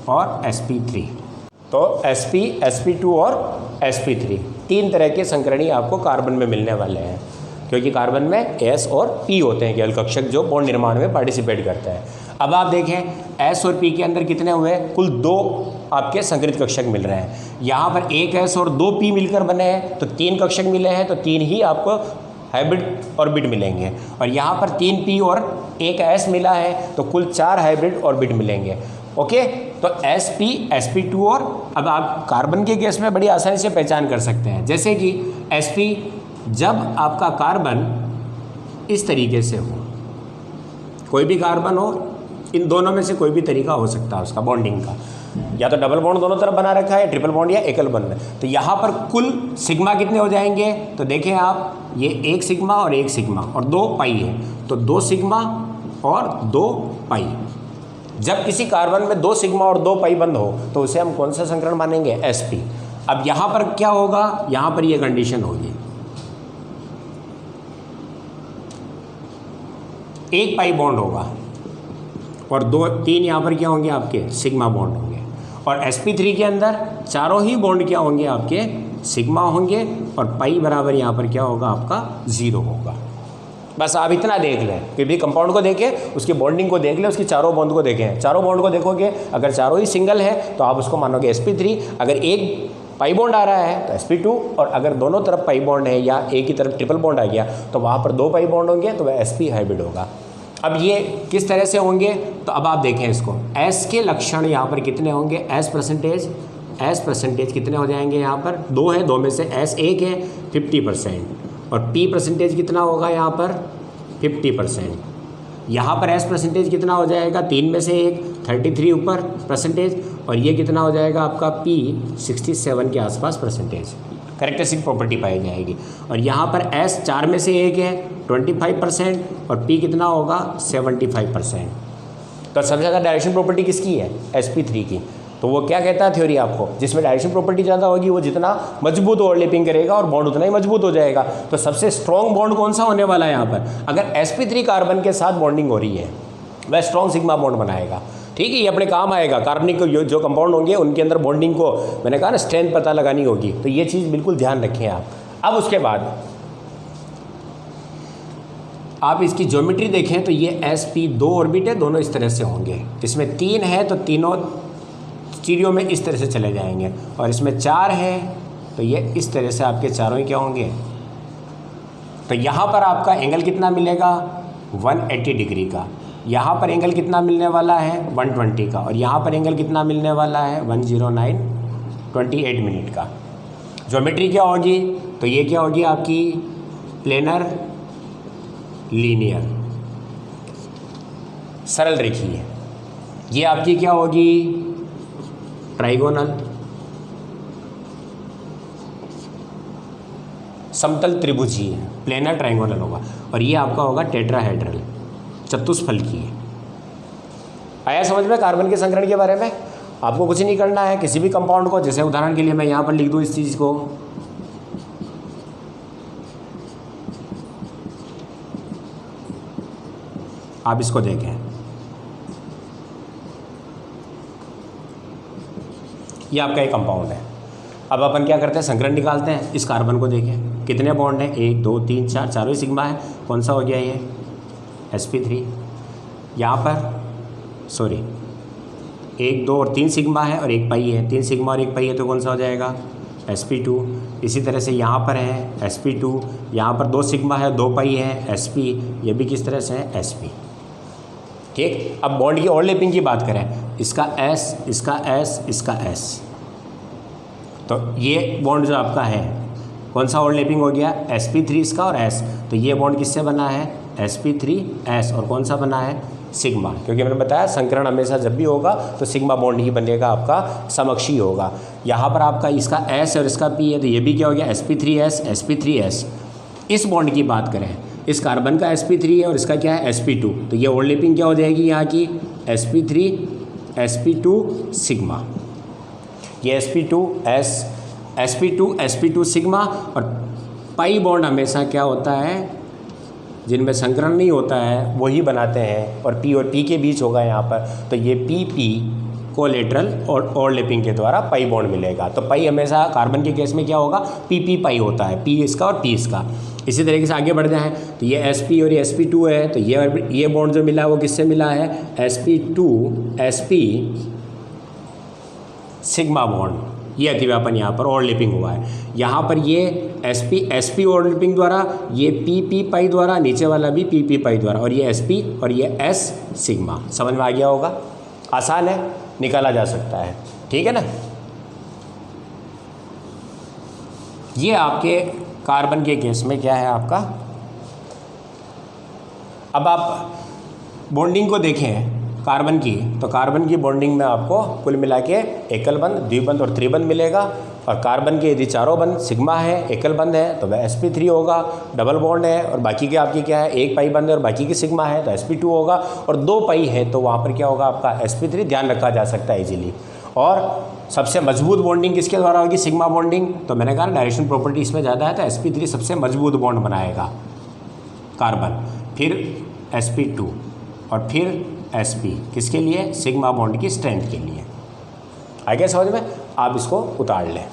और sp3। तो sp sp2 और sp3 3 तरह के संकरणी आपको कार्बन में मिलने वाले हैं, क्योंकि कार्बन में S और P होते हैं केवल कक्षक जो बॉन्ड निर्माण में पार्टिसिपेट करते हैं। अब आप देखें S और P के अंदर कितने हुए? कुल 2 आपके संकरित कक्षक मिल रहे हैं। यहाँ पर 1 S और 2 P मिलकर बने हैं, तो 3 कक्षक मिले हैं, तो 3 ही आपको हाइब्रिड ऑर्बिट मिलेंगे। और यहाँ पर 3 P और 1 S मिला है, तो कुल 4 हाइब्रिड ऑर्बिट मिलेंगे। ओके, तो sp sp2 और अब आप कार्बन के केस में बड़ी आसानी से पहचान कर सकते हैं। जैसे कि sp जब आपका कार्बन इस तरीके से हो, कोई भी कार्बन हो, इन दोनों में से कोई भी तरीका हो सकता है उसका बॉन्डिंग का। या तो डबल बॉन्ड दोनों तरफ बना रखा है, ट्रिपल बॉन्ड या एकल बॉन्ड में। तो यहाँ पर कुल सिग्मा कितने हो जाएंगे, तो देखें आप, ये 1 सिग्मा और 1 सिग्मा और 2 पाई है, तो 2 सिग्मा और 2 पाई। जब किसी कार्बन में 2 सिग्मा और 2 पाई बंद हो तो उसे हम कौन सा संकरण मानेंगे, sp। अब यहाँ पर क्या होगा, यहाँ पर ये कंडीशन होगी, 1 पाई बॉन्ड होगा और 3 यहाँ पर क्या होंगे आपके सिग्मा बॉन्ड होंगे, और sp3 के अंदर चारों ही बॉन्ड क्या होंगे आपके सिग्मा होंगे, और पाई बराबर यहाँ पर क्या होगा आपका 0 होगा। बस आप इतना देख लें कि भी कंपाउंड को देखें, उसकी बॉन्डिंग को देख लें, उसकी चारों बॉन्ड को देखें। चारों बॉन्ड को देखोगे, अगर चारों ही सिंगल है तो आप उसको मानोगे sp3, अगर एक पाई बॉन्ड आ रहा है तो sp2, और अगर दोनों तरफ पाई बॉन्ड है या एक ही तरफ ट्रिपल बॉन्ड आ गया तो वहाँ पर 2 पाई बॉन्ड होंगे, तो वह sp हाइब्रिड होगा। अब ये किस तरह से होंगे, तो अब आप देखें इसको, S के लक्षण यहाँ पर कितने होंगे, S परसेंटेज कितने हो जाएंगे, यहाँ पर 2 है, 2 में से S 1 है 50%, और P परसेंटेज कितना होगा यहाँ पर 50%। यहाँ पर S परसेंटेज कितना हो जाएगा, 3 में से 1 33 ऊपर परसेंटेज, और ये कितना हो जाएगा आपका P 67 के आसपास परसेंटेज, कैरेक्टरिस्टिक प्रॉपर्टी पाई जाएगी। और यहाँ पर S 4 में से 1 है 25%, और P कितना होगा 75%। तो सबसे ज़्यादा डायरेक्शन प्रॉपर्टी किसकी है, sp3 की। तो वो क्या कहता है थ्योरी आपको, जिसमें डायरेक्शन प्रॉपर्टी ज़्यादा होगी वो जितना मजबूत ओवरलैपिंग करेगा और बॉन्ड उतना ही मजबूत हो जाएगा। तो सबसे स्ट्रॉन्ग बॉन्ड कौन सा होने वाला है यहाँ पर, अगर sp3 कार्बन के साथ बॉन्डिंग हो रही है वह स्ट्रॉन्ग सिग्मा बॉन्ड बनाएगा। ठीक है, ये अपने काम आएगा। कार्बनिक जो कंपाउंड होंगे उनके अंदर बॉन्डिंग को, मैंने कहा ना, स्ट्रेंथ पता लगानी होगी, तो ये चीज़ बिल्कुल ध्यान रखें आप। अब उसके बाद आप इसकी ज्योमेट्री देखें तो ये sp2 ऑर्बिट है, दोनों इस तरह से होंगे। इसमें 3 है तो तीनों स्टीरियो में इस तरह से चले जाएंगे, और इसमें 4 है तो ये इस तरह से आपके चारों ही क्या होंगे। तो यहाँ पर आपका एंगल कितना मिलेगा 180 डिग्री का, यहाँ पर एंगल कितना मिलने वाला है 120 का, और यहाँ पर एंगल कितना मिलने वाला है 109 28 मिनट का। ज्योमेट्री क्या होगी, तो ये क्या होगी आपकी प्लेनर लीनियर सरल रेखीय। ये आपकी क्या होगी ट्राइगोनल समतल त्रिभुजीय, प्लेनर ट्राइगोनल होगा, और ये आपका होगा टेट्राहेड्रल चतुष्फलकीय। आया समझ में कार्बन के संकरण के बारे में। आपको कुछ नहीं करना है, किसी भी कंपाउंड को, जैसे उदाहरण के लिए मैं यहाँ पर लिख दूँ इस चीज़ को, आप इसको देखें, ये आपका एक कंपाउंड है। अब अपन क्या करते हैं, संकरण निकालते हैं। इस कार्बन को देखें कितने बॉन्ड हैं, 1 2 3 4, चारों ही सिग्मा है। कौन सा हो गया ये sp3। यहाँ पर सॉरी 1 2 और 3 सिग्मा है और 1 पाई है, 3 सिग्मा और 1 पाई है तो कौन सा हो जाएगा sp2। इसी तरह से यहाँ पर है sp2, यहाँ पर 2 सिग्मा है 2 पाई है sp, ये भी किस तरह से है sp। ठीक, अब बॉन्ड की ओवरलैपिंग की बात करें, इसका S, इसका S, इसका S, तो ये बॉन्ड जो आपका है कौन सा ओवरलैपिंग हो गया sp3 इसका और S। तो ये बॉन्ड किससे बना है sp3s, और कौन सा बना है सिग्मा, क्योंकि मैंने बताया संकरण हमेशा जब भी होगा तो सिग्मा बॉन्ड ही बनेगा, आपका समक्षी होगा। यहाँ पर आपका इसका S और इसका P है तो ये भी क्या हो गया sp3s sp3s। इस बॉन्ड की बात करें, इस कार्बन का sp3 है और इसका क्या है sp2, तो ये ओवरलैपिंग क्या हो जाएगी यहाँ की sp3 sp2 सिग्मा, ये sp2 सिग्मा। और पाई बॉन्ड हमेशा क्या होता है, जिनमें संकरण नहीं होता है वही बनाते हैं, और P के बीच होगा यहाँ पर, तो ये PP कोलेटरल और ओवरलैपिंग के द्वारा पाई बॉन्ड मिलेगा। तो पाई हमेशा कार्बन के केस में क्या होगा PP पाई होता है, P इसका और P इसका। इसी तरीके से आगे बढ़ जाएँ तो ये sp और ये sp2 है, तो ये बॉन्ड जो मिला है वो किससे मिला है sp सिग्मा बॉन्ड, ये अतिव्यापन यहाँ पर ओवरलैपिंग हुआ है। यहाँ पर ये sp ओवरलैपिंग द्वारा, ये PP पाई द्वारा, नीचे वाला भी PP पाई द्वारा, और ये sp और ये s सिग्मा। समझ में आ गया होगा, आसान है, निकाला जा सकता है। ठीक है ना। ये आपके कार्बन के केस में क्या है आपका। अब आप बॉन्डिंग को देखें, कार्बन की, तो कार्बन की बॉन्डिंग में आपको कुल मिला के एकल बंध, द्विबंध और त्रिबंध मिलेगा। और कार्बन के यदि चारों बंध सिग्मा है, एकल बंध है, तो वह sp3 होगा। डबल बॉन्ड है और बाकी के आपकी क्या है, एक पाई बंध है और बाकी की सिग्मा है, तो sp2 होगा। और 2 पाई है तो वहाँ पर क्या होगा आपका sp3, ध्यान रखा जा सकता है इजीली। और सबसे मजबूत बॉन्डिंग किसके द्वारा होगी, सिग्मा बॉन्डिंग। तो मैंने कहा डायरेक्शन प्रॉपर्टी इसमें ज़्यादा है, तो sp3 सबसे मजबूत बॉन्ड बनाएगा कार्बन, फिर sp2 और फिर sp, किसके लिए, सिग्मा बॉन्ड की स्ट्रेंथ के लिए। आ गया समझ में, आप इसको उतार लें।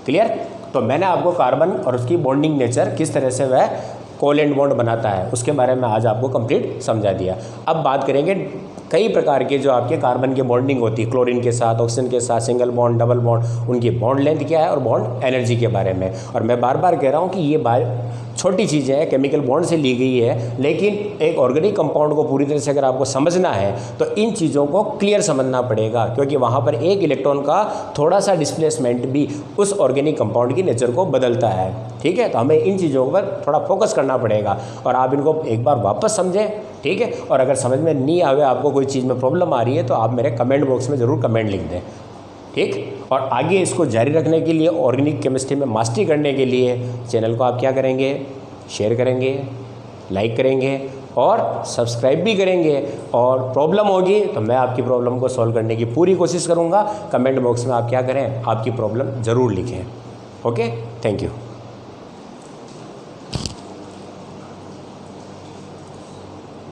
क्लियर। तो मैंने आपको कार्बन और उसकी बॉन्डिंग नेचर, किस तरह से वह कोवेलेंट बॉन्ड बनाता है, उसके बारे में आज आपको कंप्लीट समझा दिया। अब बात करेंगे कई प्रकार के जो आपके कार्बन की बॉन्डिंग होती है, क्लोरीन के साथ, ऑक्सीजन के साथ, सिंगल बॉन्ड, डबल बॉन्ड, उनकी बॉन्ड लेंथ क्या है और बॉन्ड एनर्जी के बारे में। और मैं बार बार कह रहा हूँ कि ये छोटी चीज़ें हैं, केमिकल बॉन्ड से ली गई है, लेकिन एक ऑर्गेनिक कंपाउंड को पूरी तरह से अगर आपको समझना है तो इन चीज़ों को क्लियर समझना पड़ेगा, क्योंकि वहाँ पर एक इलेक्ट्रॉन का थोड़ा सा डिस्प्लेसमेंट भी उस ऑर्गेनिक कंपाउंड की नेचर को बदलता है। ठीक है, तो हमें इन चीज़ों पर थोड़ा फोकस करना पड़ेगा और आप इनको एक बार वापस समझें। ठीक है, और अगर समझ में नहीं आवे, आपको कोई चीज़ में प्रॉब्लम आ रही है, तो आप मेरे कमेंट बॉक्स में ज़रूर कमेंट लिख दें। ठीक, और आगे इसको जारी रखने के लिए, ऑर्गेनिक केमिस्ट्री में मास्टरी करने के लिए चैनल को आप क्या करेंगे, शेयर करेंगे, लाइक करेंगे और सब्सक्राइब भी करेंगे। और प्रॉब्लम होगी तो मैं आपकी प्रॉब्लम को सॉल्व करने की पूरी कोशिश करूँगा। कमेंट बॉक्स में आप क्या करें, आपकी प्रॉब्लम ज़रूर लिखें। Okay, thank you.